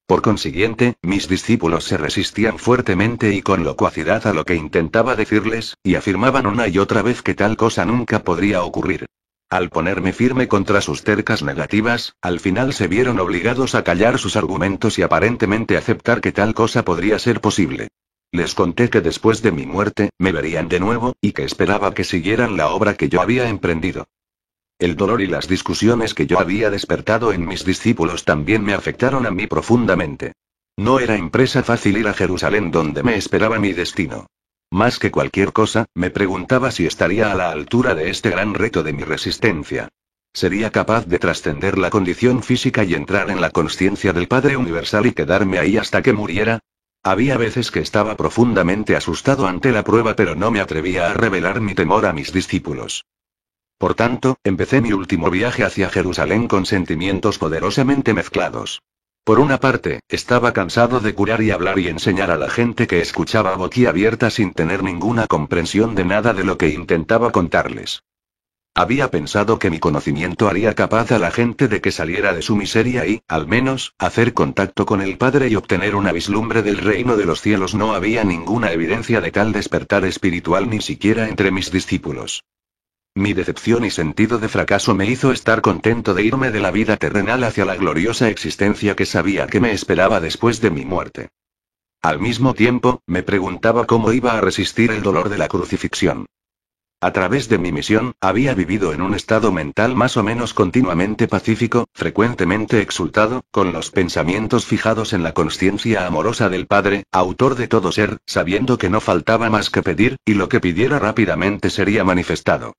Por consiguiente, mis discípulos se resistían fuertemente y con locuacidad a lo que intentaba decirles, y afirmaban una y otra vez que tal cosa nunca podría ocurrir. Al ponerme firme contra sus tercas negativas, al final se vieron obligados a callar sus argumentos y aparentemente aceptar que tal cosa podría ser posible. Les conté que después de mi muerte, me verían de nuevo, y que esperaba que siguieran la obra que yo había emprendido. El dolor y las discusiones que yo había despertado en mis discípulos también me afectaron a mí profundamente. No era empresa fácil ir a Jerusalén donde me esperaba mi destino. Más que cualquier cosa, me preguntaba si estaría a la altura de este gran reto de mi resistencia. ¿Sería capaz de trascender la condición física y entrar en la consciencia del Padre Universal y quedarme ahí hasta que muriera? Había veces que estaba profundamente asustado ante la prueba, pero no me atrevía a revelar mi temor a mis discípulos. Por tanto, empecé mi último viaje hacia Jerusalén con sentimientos poderosamente mezclados. Por una parte, estaba cansado de curar y hablar y enseñar a la gente que escuchaba boquiabierta sin tener ninguna comprensión de nada de lo que intentaba contarles. Había pensado que mi conocimiento haría capaz a la gente de que saliera de su miseria y, al menos, hacer contacto con el Padre y obtener una vislumbre del reino de los cielos. No había ninguna evidencia de tal despertar espiritual ni siquiera entre mis discípulos. Mi decepción y sentido de fracaso me hizo estar contento de irme de la vida terrenal hacia la gloriosa existencia que sabía que me esperaba después de mi muerte. Al mismo tiempo, me preguntaba cómo iba a resistir el dolor de la crucifixión. A través de mi misión, había vivido en un estado mental más o menos continuamente pacífico, frecuentemente exultado, con los pensamientos fijados en la consciencia amorosa del Padre, autor de todo ser, sabiendo que no faltaba más que pedir, y lo que pidiera rápidamente sería manifestado.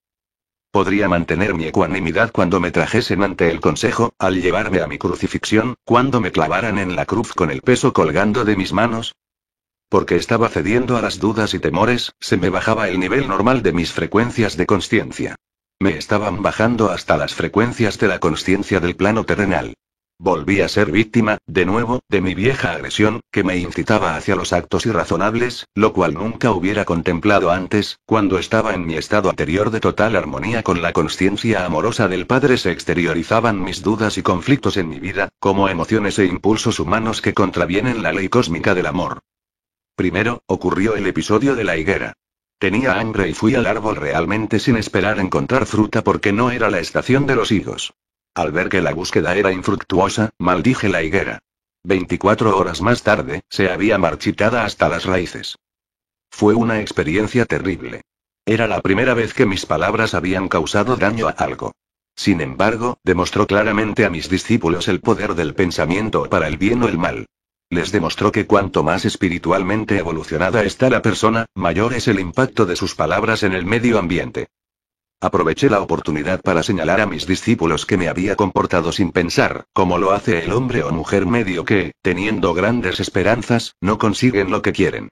Podría mantener mi ecuanimidad cuando me trajesen ante el consejo, al llevarme a mi crucifixión, cuando me clavaran en la cruz con el peso colgando de mis manos. Porque estaba cediendo a las dudas y temores, se me bajaba el nivel normal de mis frecuencias de consciencia. Me estaban bajando hasta las frecuencias de la consciencia del plano terrenal. Volví a ser víctima, de nuevo, de mi vieja agresión, que me incitaba hacia los actos irrazonables, lo cual nunca hubiera contemplado antes. Cuando estaba en mi estado anterior de total armonía con la consciencia amorosa del Padre, se exteriorizaban mis dudas y conflictos en mi vida, como emociones e impulsos humanos que contravienen la ley cósmica del amor. Primero, ocurrió el episodio de la higuera. Tenía hambre y fui al árbol realmente sin esperar encontrar fruta porque no era la estación de los higos. Al ver que la búsqueda era infructuosa, maldije la higuera. 24 horas más tarde, se había marchitada hasta las raíces. Fue una experiencia terrible. Era la primera vez que mis palabras habían causado daño a algo. Sin embargo, demostró claramente a mis discípulos el poder del pensamiento para el bien o el mal. Les demostró que cuanto más espiritualmente evolucionada está la persona, mayor es el impacto de sus palabras en el medio ambiente. Aproveché la oportunidad para señalar a mis discípulos que me había comportado sin pensar, como lo hace el hombre o mujer medio que, teniendo grandes esperanzas, no consiguen lo que quieren.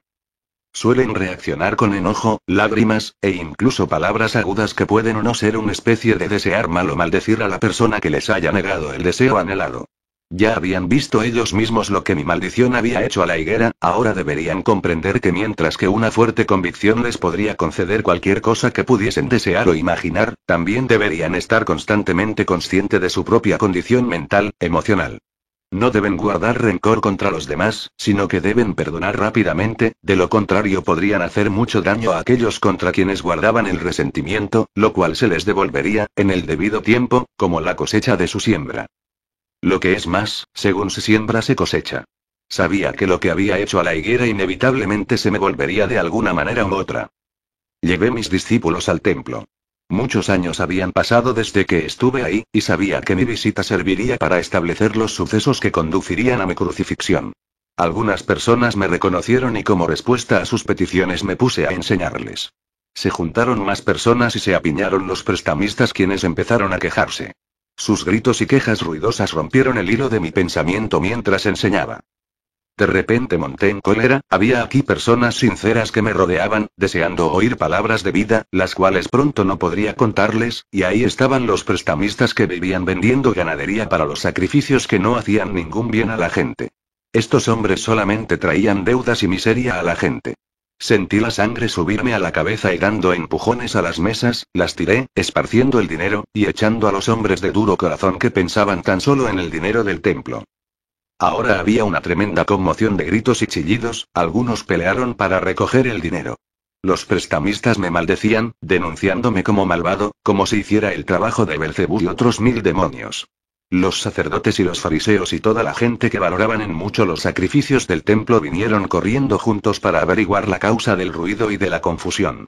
Suelen reaccionar con enojo, lágrimas, e incluso palabras agudas que pueden o no ser una especie de desear mal o maldecir a la persona que les haya negado el deseo anhelado. Ya habían visto ellos mismos lo que mi maldición había hecho a la higuera, ahora deberían comprender que mientras que una fuerte convicción les podría conceder cualquier cosa que pudiesen desear o imaginar, también deberían estar constantemente consciente de su propia condición mental, emocional. No deben guardar rencor contra los demás, sino que deben perdonar rápidamente, de lo contrario podrían hacer mucho daño a aquellos contra quienes guardaban el resentimiento, lo cual se les devolvería, en el debido tiempo, como la cosecha de su siembra. Lo que es más, según se siembra se cosecha. Sabía que lo que había hecho a la higuera inevitablemente se me volvería de alguna manera u otra. Llevé mis discípulos al templo. Muchos años habían pasado desde que estuve ahí, y sabía que mi visita serviría para establecer los sucesos que conducirían a mi crucifixión. Algunas personas me reconocieron y como respuesta a sus peticiones me puse a enseñarles. Se juntaron más personas y se apiñaron los prestamistas, quienes empezaron a quejarse. Sus gritos y quejas ruidosas rompieron el hilo de mi pensamiento mientras enseñaba. De repente monté en cólera, había aquí personas sinceras que me rodeaban, deseando oír palabras de vida, las cuales pronto no podría contarles, y ahí estaban los prestamistas que vivían vendiendo ganadería para los sacrificios que no hacían ningún bien a la gente. Estos hombres solamente traían deudas y miseria a la gente. Sentí la sangre subirme a la cabeza y dando empujones a las mesas, las tiré, esparciendo el dinero, y echando a los hombres de duro corazón que pensaban tan solo en el dinero del templo. Ahora había una tremenda conmoción de gritos y chillidos, algunos pelearon para recoger el dinero. Los prestamistas me maldecían, denunciándome como malvado, como si hiciera el trabajo de Belcebú y otros 1000 demonios. Los sacerdotes y los fariseos y toda la gente que valoraban en mucho los sacrificios del templo vinieron corriendo juntos para averiguar la causa del ruido y de la confusión.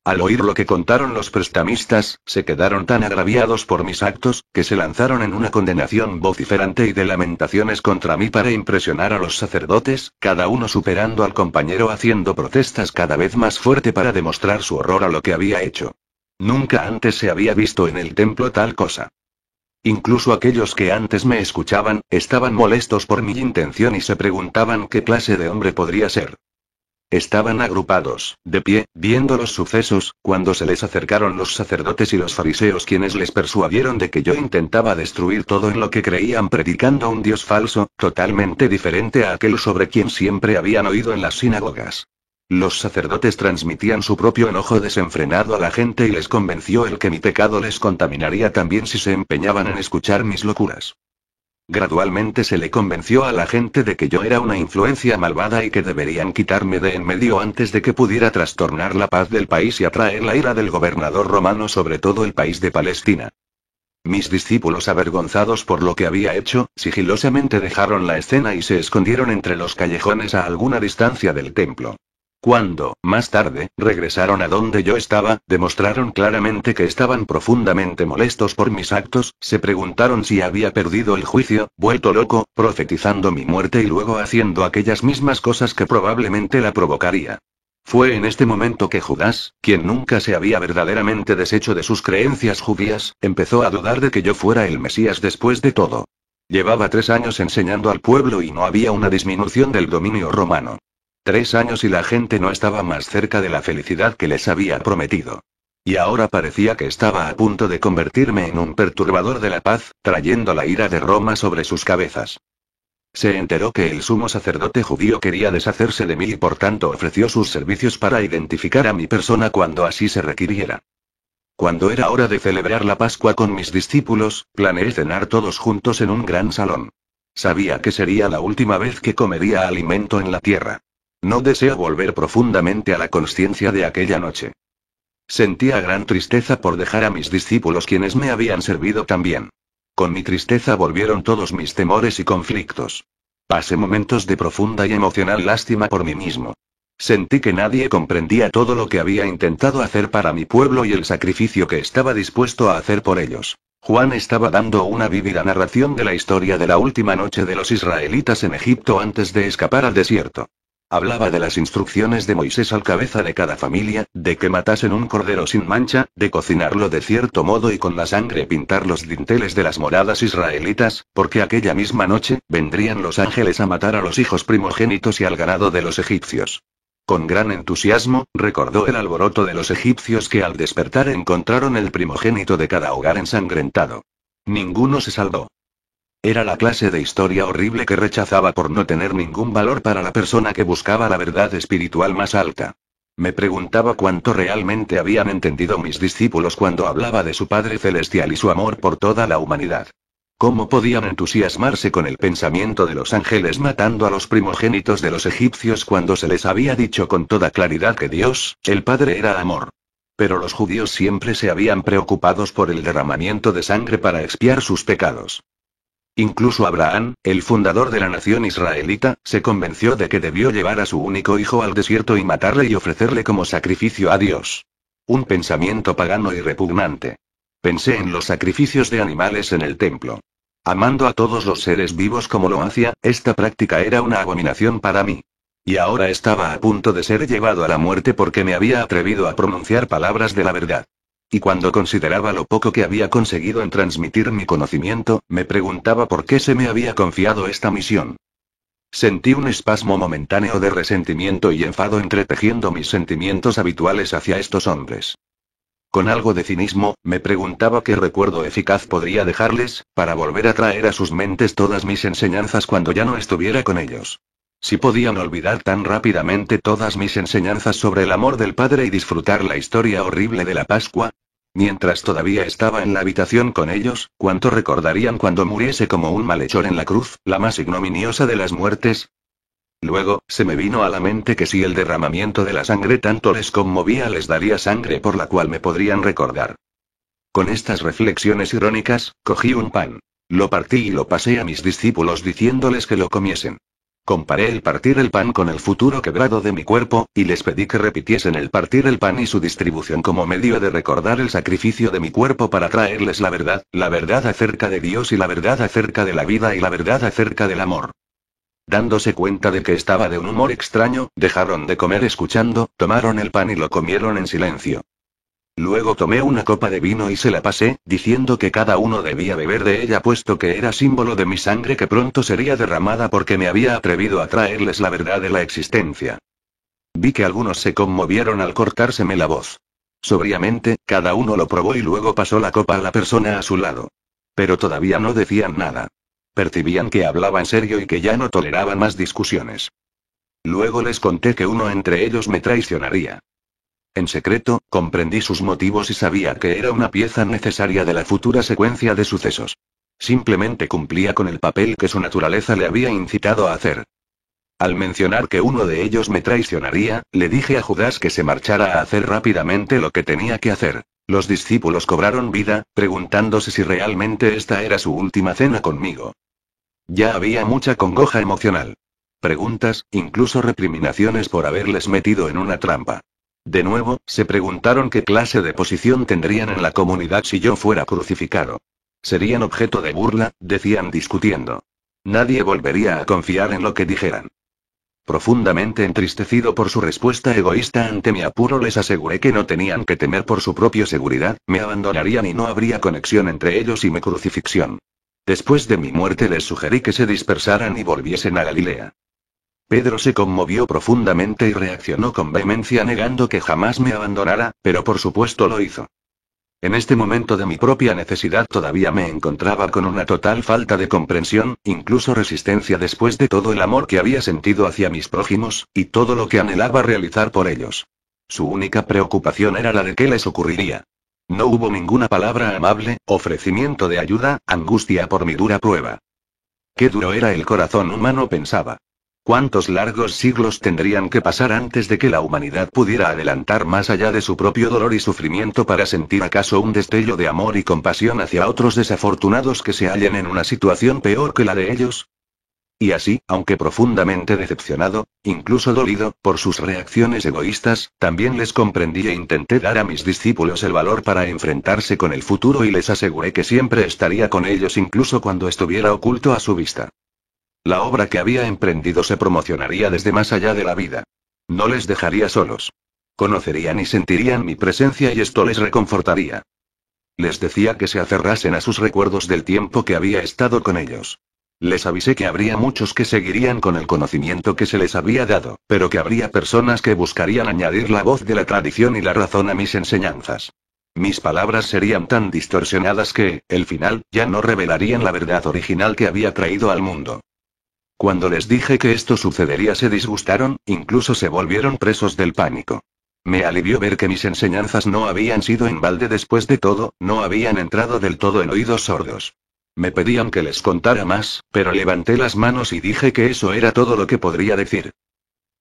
Al oír lo que contaron los prestamistas, se quedaron tan agraviados por mis actos, que se lanzaron en una condenación vociferante y de lamentaciones contra mí para impresionar a los sacerdotes, cada uno superando al compañero haciendo protestas cada vez más fuerte para demostrar su horror a lo que había hecho. Nunca antes se había visto en el templo tal cosa. Incluso aquellos que antes me escuchaban, estaban molestos por mi intención y se preguntaban qué clase de hombre podría ser. Estaban agrupados, de pie, viendo los sucesos, cuando se les acercaron los sacerdotes y los fariseos quienes les persuadieron de que yo intentaba destruir todo en lo que creían predicando un Dios falso, totalmente diferente a aquel sobre quien siempre habían oído en las sinagogas. Los sacerdotes transmitían su propio enojo desenfrenado a la gente y les convenció el que mi pecado les contaminaría también si se empeñaban en escuchar mis locuras. Gradualmente se le convenció a la gente de que yo era una influencia malvada y que deberían quitarme de en medio antes de que pudiera trastornar la paz del país y atraer la ira del gobernador romano sobre todo el país de Palestina. Mis discípulos, avergonzados por lo que había hecho, sigilosamente dejaron la escena y se escondieron entre los callejones a alguna distancia del templo. Cuando, más tarde, regresaron a donde yo estaba, demostraron claramente que estaban profundamente molestos por mis actos, se preguntaron si había perdido el juicio, vuelto loco, profetizando mi muerte y luego haciendo aquellas mismas cosas que probablemente la provocaría. Fue en este momento que Judas, quien nunca se había verdaderamente deshecho de sus creencias judías, empezó a dudar de que yo fuera el Mesías después de todo. Llevaba 3 años enseñando al pueblo y no había una disminución del dominio romano. 3 años y la gente no estaba más cerca de la felicidad que les había prometido. Y ahora parecía que estaba a punto de convertirme en un perturbador de la paz, trayendo la ira de Roma sobre sus cabezas. Se enteró que el sumo sacerdote judío quería deshacerse de mí y por tanto ofreció sus servicios para identificar a mi persona cuando así se requiriera. Cuando era hora de celebrar la Pascua con mis discípulos, planeé cenar todos juntos en un gran salón. Sabía que sería la última vez que comería alimento en la tierra. No deseo volver profundamente a la consciencia de aquella noche. Sentía gran tristeza por dejar a mis discípulos quienes me habían servido tan bien. Con mi tristeza volvieron todos mis temores y conflictos. Pasé momentos de profunda y emocional lástima por mí mismo. Sentí que nadie comprendía todo lo que había intentado hacer para mi pueblo y el sacrificio que estaba dispuesto a hacer por ellos. Juan estaba dando una vívida narración de la historia de la última noche de los israelitas en Egipto antes de escapar al desierto. Hablaba de las instrucciones de Moisés al cabeza de cada familia, de que matasen un cordero sin mancha, de cocinarlo de cierto modo y con la sangre pintar los dinteles de las moradas israelitas, porque aquella misma noche, vendrían los ángeles a matar a los hijos primogénitos y al ganado de los egipcios. Con gran entusiasmo, recordó el alboroto de los egipcios que al despertar encontraron el primogénito de cada hogar ensangrentado. Ninguno se salvó. Era la clase de historia horrible que rechazaba por no tener ningún valor para la persona que buscaba la verdad espiritual más alta. Me preguntaba cuánto realmente habían entendido mis discípulos cuando hablaba de su Padre Celestial y su amor por toda la humanidad. ¿Cómo podían entusiasmarse con el pensamiento de los ángeles matando a los primogénitos de los egipcios cuando se les había dicho con toda claridad que Dios, el Padre, era amor? Pero los judíos siempre se habían preocupado por el derramamiento de sangre para expiar sus pecados. Incluso Abraham, el fundador de la nación israelita, se convenció de que debió llevar a su único hijo al desierto y matarle y ofrecerle como sacrificio a Dios. Un pensamiento pagano y repugnante. Pensé en los sacrificios de animales en el templo. Amando a todos los seres vivos como lo hacía, esta práctica era una abominación para mí. Y ahora estaba a punto de ser llevado a la muerte porque me había atrevido a pronunciar palabras de la verdad. Y cuando consideraba lo poco que había conseguido en transmitir mi conocimiento, me preguntaba por qué se me había confiado esta misión. Sentí un espasmo momentáneo de resentimiento y enfado entretejiendo mis sentimientos habituales hacia estos hombres. Con algo de cinismo, me preguntaba qué recuerdo eficaz podría dejarles, para volver a traer a sus mentes todas mis enseñanzas cuando ya no estuviera con ellos. Si podían olvidar tan rápidamente todas mis enseñanzas sobre el amor del Padre y disfrutar la historia horrible de la Pascua. Mientras todavía estaba en la habitación con ellos, ¿cuánto recordarían cuando muriese como un malhechor en la cruz, la más ignominiosa de las muertes? Luego, se me vino a la mente que si el derramamiento de la sangre tanto les conmovía, les daría sangre por la cual me podrían recordar. Con estas reflexiones irónicas, cogí un pan. Lo partí y lo pasé a mis discípulos diciéndoles que lo comiesen. Comparé el partir el pan con el futuro quebrado de mi cuerpo, y les pedí que repitiesen el partir el pan y su distribución como medio de recordar el sacrificio de mi cuerpo para traerles la verdad acerca de Dios y la verdad acerca de la vida y la verdad acerca del amor. Dándose cuenta de que estaba de un humor extraño, dejaron de comer escuchando, tomaron el pan y lo comieron en silencio. Luego tomé una copa de vino y se la pasé, diciendo que cada uno debía beber de ella puesto que era símbolo de mi sangre que pronto sería derramada porque me había atrevido a traerles la verdad de la existencia. Vi que algunos se conmovieron al cortárseme la voz. Sobriamente, cada uno lo probó y luego pasó la copa a la persona a su lado. Pero todavía no decían nada. Percibían que hablaba en serio y que ya no toleraban más discusiones. Luego les conté que uno entre ellos me traicionaría. En secreto, comprendí sus motivos y sabía que era una pieza necesaria de la futura secuencia de sucesos. Simplemente cumplía con el papel que su naturaleza le había incitado a hacer. Al mencionar que uno de ellos me traicionaría, le dije a Judas que se marchara a hacer rápidamente lo que tenía que hacer. Los discípulos cobraron vida, preguntándose si realmente esta era su última cena conmigo. Ya había mucha congoja emocional. Preguntas, incluso recriminaciones por haberles metido en una trampa. De nuevo, se preguntaron qué clase de posición tendrían en la comunidad si yo fuera crucificado. Serían objeto de burla, decían discutiendo. Nadie volvería a confiar en lo que dijeran. Profundamente entristecido por su respuesta egoísta ante mi apuro, les aseguré que no tenían que temer por su propia seguridad, me abandonarían y no habría conexión entre ellos y mi crucifixión. Después de mi muerte les sugerí que se dispersaran y volviesen a Galilea. Pedro se conmovió profundamente y reaccionó con vehemencia negando que jamás me abandonara, pero por supuesto lo hizo. En este momento de mi propia necesidad todavía me encontraba con una total falta de comprensión, incluso resistencia después de todo el amor que había sentido hacia mis prójimos, y todo lo que anhelaba realizar por ellos. Su única preocupación era la de qué les ocurriría. No hubo ninguna palabra amable, ofrecimiento de ayuda, angustia por mi dura prueba. Qué duro era el corazón humano, pensaba. ¿Cuántos largos siglos tendrían que pasar antes de que la humanidad pudiera adelantar más allá de su propio dolor y sufrimiento para sentir acaso un destello de amor y compasión hacia otros desafortunados que se hallen en una situación peor que la de ellos? Y así, aunque profundamente decepcionado, incluso dolido, por sus reacciones egoístas, también les comprendí e intenté dar a mis discípulos el valor para enfrentarse con el futuro y les aseguré que siempre estaría con ellos incluso cuando estuviera oculto a su vista. La obra que había emprendido se promocionaría desde más allá de la vida. No les dejaría solos. Conocerían y sentirían mi presencia y esto les reconfortaría. Les decía que se aferrasen a sus recuerdos del tiempo que había estado con ellos. Les avisé que habría muchos que seguirían con el conocimiento que se les había dado, pero que habría personas que buscarían añadir la voz de la tradición y la razón a mis enseñanzas. Mis palabras serían tan distorsionadas que, al final, ya no revelarían la verdad original que había traído al mundo. Cuando les dije que esto sucedería se disgustaron, incluso se volvieron presos del pánico. Me alivió ver que mis enseñanzas no habían sido en balde después de todo, no habían entrado del todo en oídos sordos. Me pedían que les contara más, pero levanté las manos y dije que eso era todo lo que podría decir.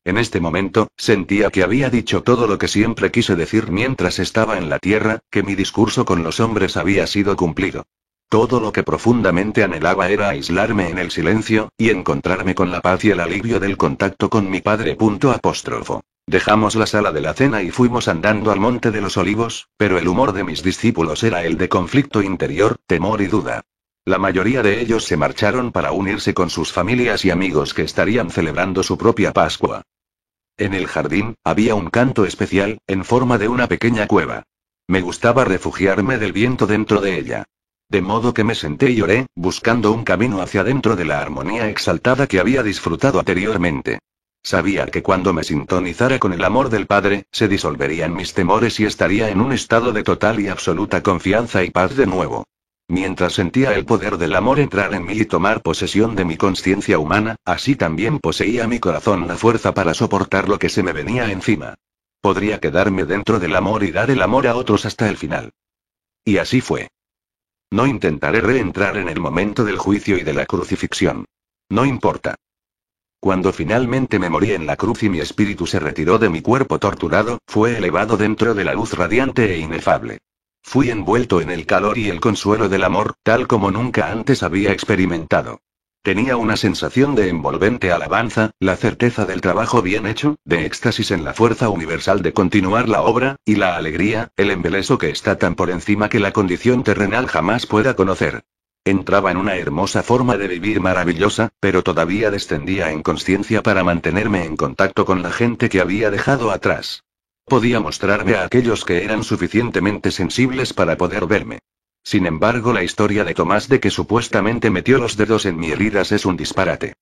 En este momento, sentía que había dicho todo lo que siempre quise decir mientras estaba en la tierra, que mi discurso con los hombres había sido cumplido. Todo lo que profundamente anhelaba era aislarme en el silencio, y encontrarme con la paz y el alivio del contacto con mi Padre. Dejamos la sala de la cena y fuimos andando al Monte de los Olivos, pero el humor de mis discípulos era el de conflicto interior, temor y duda. La mayoría de ellos se marcharon para unirse con sus familias y amigos que estarían celebrando su propia Pascua. En el jardín, había un canto especial, en forma de una pequeña cueva. Me gustaba refugiarme del viento dentro de ella. De modo que me senté y oré, buscando un camino hacia dentro de la armonía exaltada que había disfrutado anteriormente. Sabía que cuando me sintonizara con el amor del Padre, se disolverían mis temores y estaría en un estado de total y absoluta confianza y paz de nuevo. Mientras sentía el poder del amor entrar en mí y tomar posesión de mi conciencia humana, así también poseía mi corazón la fuerza para soportar lo que se me venía encima. Podría quedarme dentro del amor y dar el amor a otros hasta el final. Y así fue. No intentaré reentrar en el momento del juicio y de la crucifixión. No importa. Cuando finalmente me morí en la cruz y mi espíritu se retiró de mi cuerpo torturado, fue elevado dentro de la luz radiante e inefable. Fui envuelto en el calor y el consuelo del amor, tal como nunca antes había experimentado. Tenía una sensación de envolvente alabanza, la certeza del trabajo bien hecho, de éxtasis en la fuerza universal de continuar la obra, y la alegría, el embeleso que está tan por encima que la condición terrenal jamás pueda conocer. Entraba en una hermosa forma de vivir maravillosa, pero todavía descendía en conciencia para mantenerme en contacto con la gente que había dejado atrás. Podía mostrarme a aquellos que eran suficientemente sensibles para poder verme. Sin embargo, la historia de Tomás de que supuestamente metió los dedos en mis heridas es un disparate.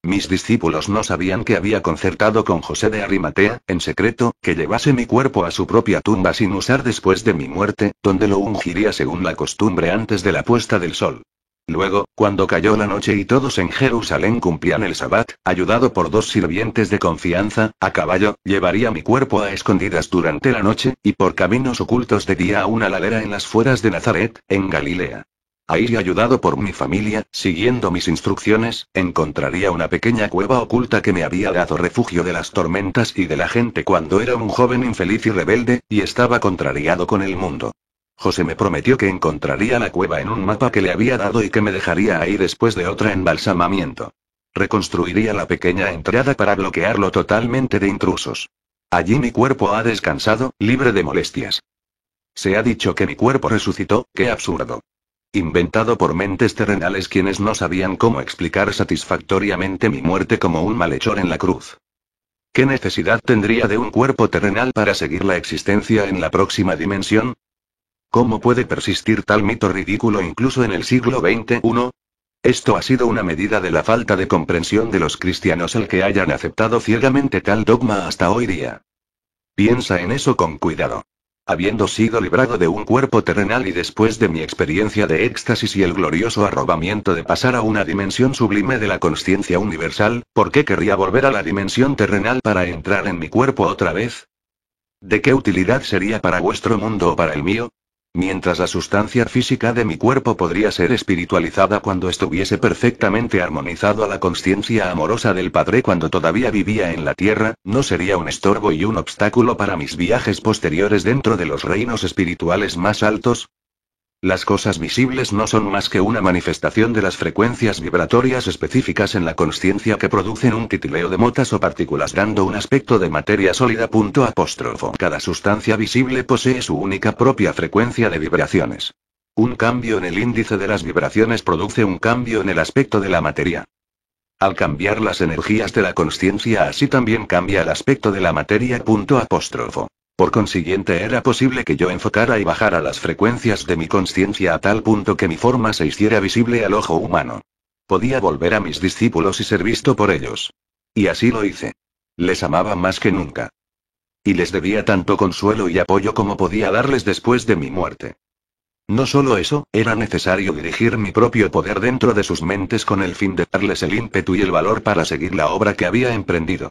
Mis discípulos no sabían que había concertado con José de Arimatea, en secreto, que llevase mi cuerpo a su propia tumba sin usar después de mi muerte, donde lo ungiría según la costumbre antes de la puesta del sol. Luego, cuando cayó la noche y todos en Jerusalén cumplían el sabbat, ayudado por 2 sirvientes de confianza, a caballo, llevaría mi cuerpo a escondidas durante la noche, y por caminos ocultos de día a una ladera en las fueras de Nazaret, en Galilea. Ahí, ayudado por mi familia, siguiendo mis instrucciones, encontraría una pequeña cueva oculta que me había dado refugio de las tormentas y de la gente cuando era un joven infeliz y rebelde, y estaba contrariado con el mundo. José me prometió que encontraría la cueva en un mapa que le había dado y que me dejaría ahí después de otro embalsamamiento. Reconstruiría la pequeña entrada para bloquearlo totalmente de intrusos. Allí mi cuerpo ha descansado, libre de molestias. Se ha dicho que mi cuerpo resucitó, ¡qué absurdo! Inventado por mentes terrenales quienes no sabían cómo explicar satisfactoriamente mi muerte como un malhechor en la cruz. ¿Qué necesidad tendría de un cuerpo terrenal para seguir la existencia en la próxima dimensión? ¿Cómo puede persistir tal mito ridículo incluso en el siglo XXI? Esto ha sido una medida de la falta de comprensión de los cristianos el que hayan aceptado ciegamente tal dogma hasta hoy día. Piensa en eso con cuidado. Habiendo sido librado de un cuerpo terrenal y después de mi experiencia de éxtasis y el glorioso arrobamiento de pasar a una dimensión sublime de la consciencia universal, ¿por qué querría volver a la dimensión terrenal para entrar en mi cuerpo otra vez? ¿De qué utilidad sería para vuestro mundo o para el mío? Mientras la sustancia física de mi cuerpo podría ser espiritualizada cuando estuviese perfectamente armonizado a la consciencia amorosa del Padre cuando todavía vivía en la tierra, ¿no sería un estorbo y un obstáculo para mis viajes posteriores dentro de los reinos espirituales más altos? Las cosas visibles no son más que una manifestación de las frecuencias vibratorias específicas en la consciencia que producen un titileo de motas o partículas dando un aspecto de materia sólida. Cada sustancia visible posee su única propia frecuencia de vibraciones. Un cambio en el índice de las vibraciones produce un cambio en el aspecto de la materia. Al cambiar las energías de la consciencia, así también cambia el aspecto de la materia. Por consiguiente, era posible que yo enfocara y bajara las frecuencias de mi consciencia a tal punto que mi forma se hiciera visible al ojo humano. Podía volver a mis discípulos y ser visto por ellos. Y así lo hice. Les amaba más que nunca. Y les debía tanto consuelo y apoyo como podía darles después de mi muerte. No solo eso, era necesario dirigir mi propio poder dentro de sus mentes con el fin de darles el ímpetu y el valor para seguir la obra que había emprendido.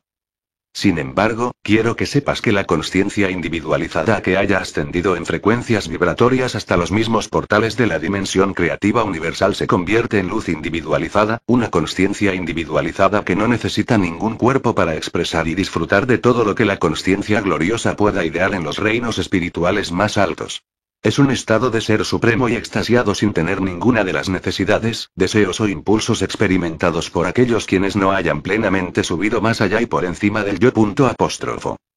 Sin embargo, quiero que sepas que la consciencia individualizada que haya ascendido en frecuencias vibratorias hasta los mismos portales de la dimensión creativa universal se convierte en luz individualizada, una consciencia individualizada que no necesita ningún cuerpo para expresar y disfrutar de todo lo que la consciencia gloriosa pueda idear en los reinos espirituales más altos. Es un estado de ser supremo y extasiado sin tener ninguna de las necesidades, deseos o impulsos experimentados por aquellos quienes no hayan plenamente subido más allá y por encima del yo.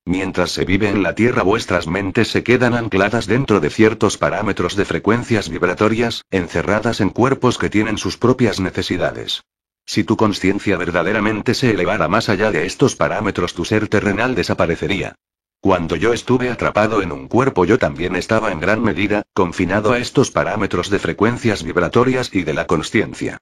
Mientras se vive en la Tierra, vuestras mentes se quedan ancladas dentro de ciertos parámetros de frecuencias vibratorias, encerradas en cuerpos que tienen sus propias necesidades. Si tu conciencia verdaderamente se elevara más allá de estos parámetros, tu ser terrenal desaparecería. Cuando yo estuve atrapado en un cuerpo, yo también estaba en gran medida confinado a estos parámetros de frecuencias vibratorias y de la consciencia.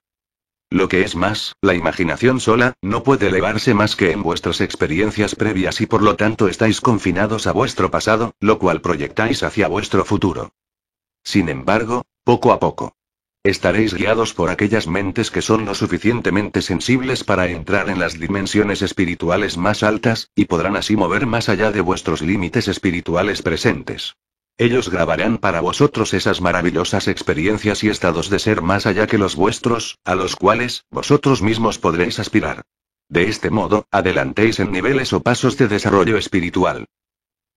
Lo que es más, la imaginación sola no puede elevarse más que en vuestras experiencias previas y por lo tanto estáis confinados a vuestro pasado, lo cual proyectáis hacia vuestro futuro. Sin embargo, poco a poco, estaréis guiados por aquellas mentes que son lo suficientemente sensibles para entrar en las dimensiones espirituales más altas, y podrán así mover más allá de vuestros límites espirituales presentes. Ellos grabarán para vosotros esas maravillosas experiencias y estados de ser más allá que los vuestros, a los cuales vosotros mismos podréis aspirar. De este modo, adelantéis en niveles o pasos de desarrollo espiritual.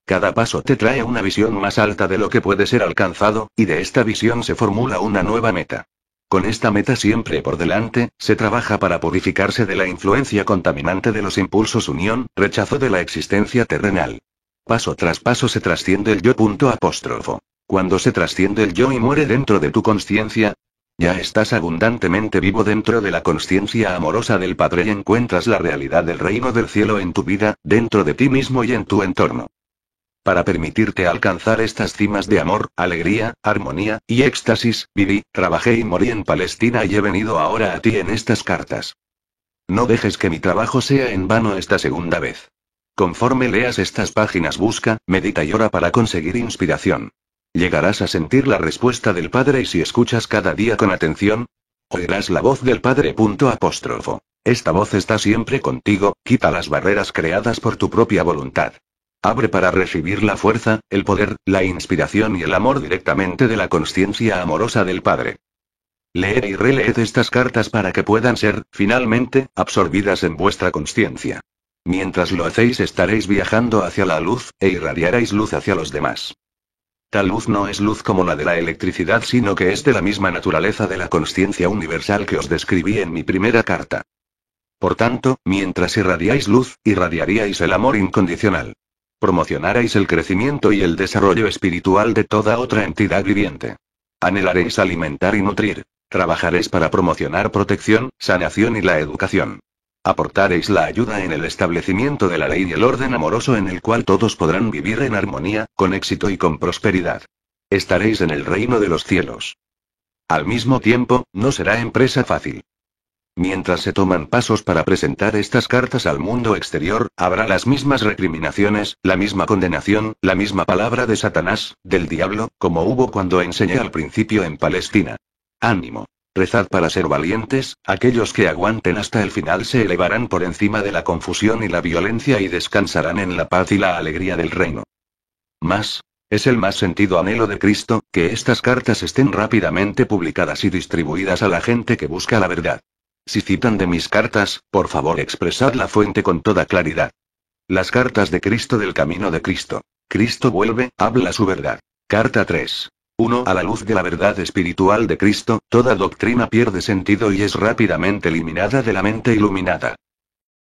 Cada paso te trae una visión más alta de lo que puede ser alcanzado, y de esta visión se formula una nueva meta. Con esta meta siempre por delante, se trabaja para purificarse de la influencia contaminante de los impulsos unión, rechazo de la existencia terrenal. Paso tras paso se trasciende el yo. Cuando se trasciende el yo y muere dentro de tu consciencia, ya estás abundantemente vivo dentro de la consciencia amorosa del Padre y encuentras la realidad del reino del cielo en tu vida, dentro de ti mismo y en tu entorno. Para permitirte alcanzar estas cimas de amor, alegría, armonía y éxtasis, viví, trabajé y morí en Palestina y he venido ahora a ti en estas cartas. No dejes que mi trabajo sea en vano esta segunda vez. Conforme leas estas páginas, busca, medita y ora para conseguir inspiración. Llegarás a sentir la respuesta del Padre y si escuchas cada día con atención, oirás la voz del Padre. Esta voz está siempre contigo, quita las barreras creadas por tu propia voluntad. Abre para recibir la fuerza, el poder, la inspiración y el amor directamente de la consciencia amorosa del Padre. Leed y releed estas cartas para que puedan ser, finalmente, absorbidas en vuestra consciencia. Mientras lo hacéis estaréis viajando hacia la luz, e irradiaréis luz hacia los demás. Tal luz no es luz como la de la electricidad, sino que es de la misma naturaleza de la consciencia universal que os describí en mi primera carta. Por tanto, mientras irradiáis luz, irradiaríais el amor incondicional. Promocionaréis el crecimiento y el desarrollo espiritual de toda otra entidad viviente. Anhelaréis alimentar y nutrir. Trabajaréis para promocionar protección, sanación y la educación. Aportaréis la ayuda en el establecimiento de la ley y el orden amoroso en el cual todos podrán vivir en armonía, con éxito y con prosperidad. Estaréis en el reino de los cielos. Al mismo tiempo, no será empresa fácil. Mientras se toman pasos para presentar estas cartas al mundo exterior, habrá las mismas recriminaciones, la misma condenación, la misma palabra de Satanás, del diablo, como hubo cuando enseñé al principio en Palestina. Ánimo. Rezad para ser valientes, aquellos que aguanten hasta el final se elevarán por encima de la confusión y la violencia y descansarán en la paz y la alegría del reino. Es el más sentido anhelo de Cristo, que estas cartas estén rápidamente publicadas y distribuidas a la gente que busca la verdad. Si citan de mis cartas, por favor expresad la fuente con toda claridad. Las cartas de Cristo del camino de Cristo. Cristo vuelve, habla su verdad. Carta 3. 1. A la luz de la verdad espiritual de Cristo, toda doctrina pierde sentido y es rápidamente eliminada de la mente iluminada.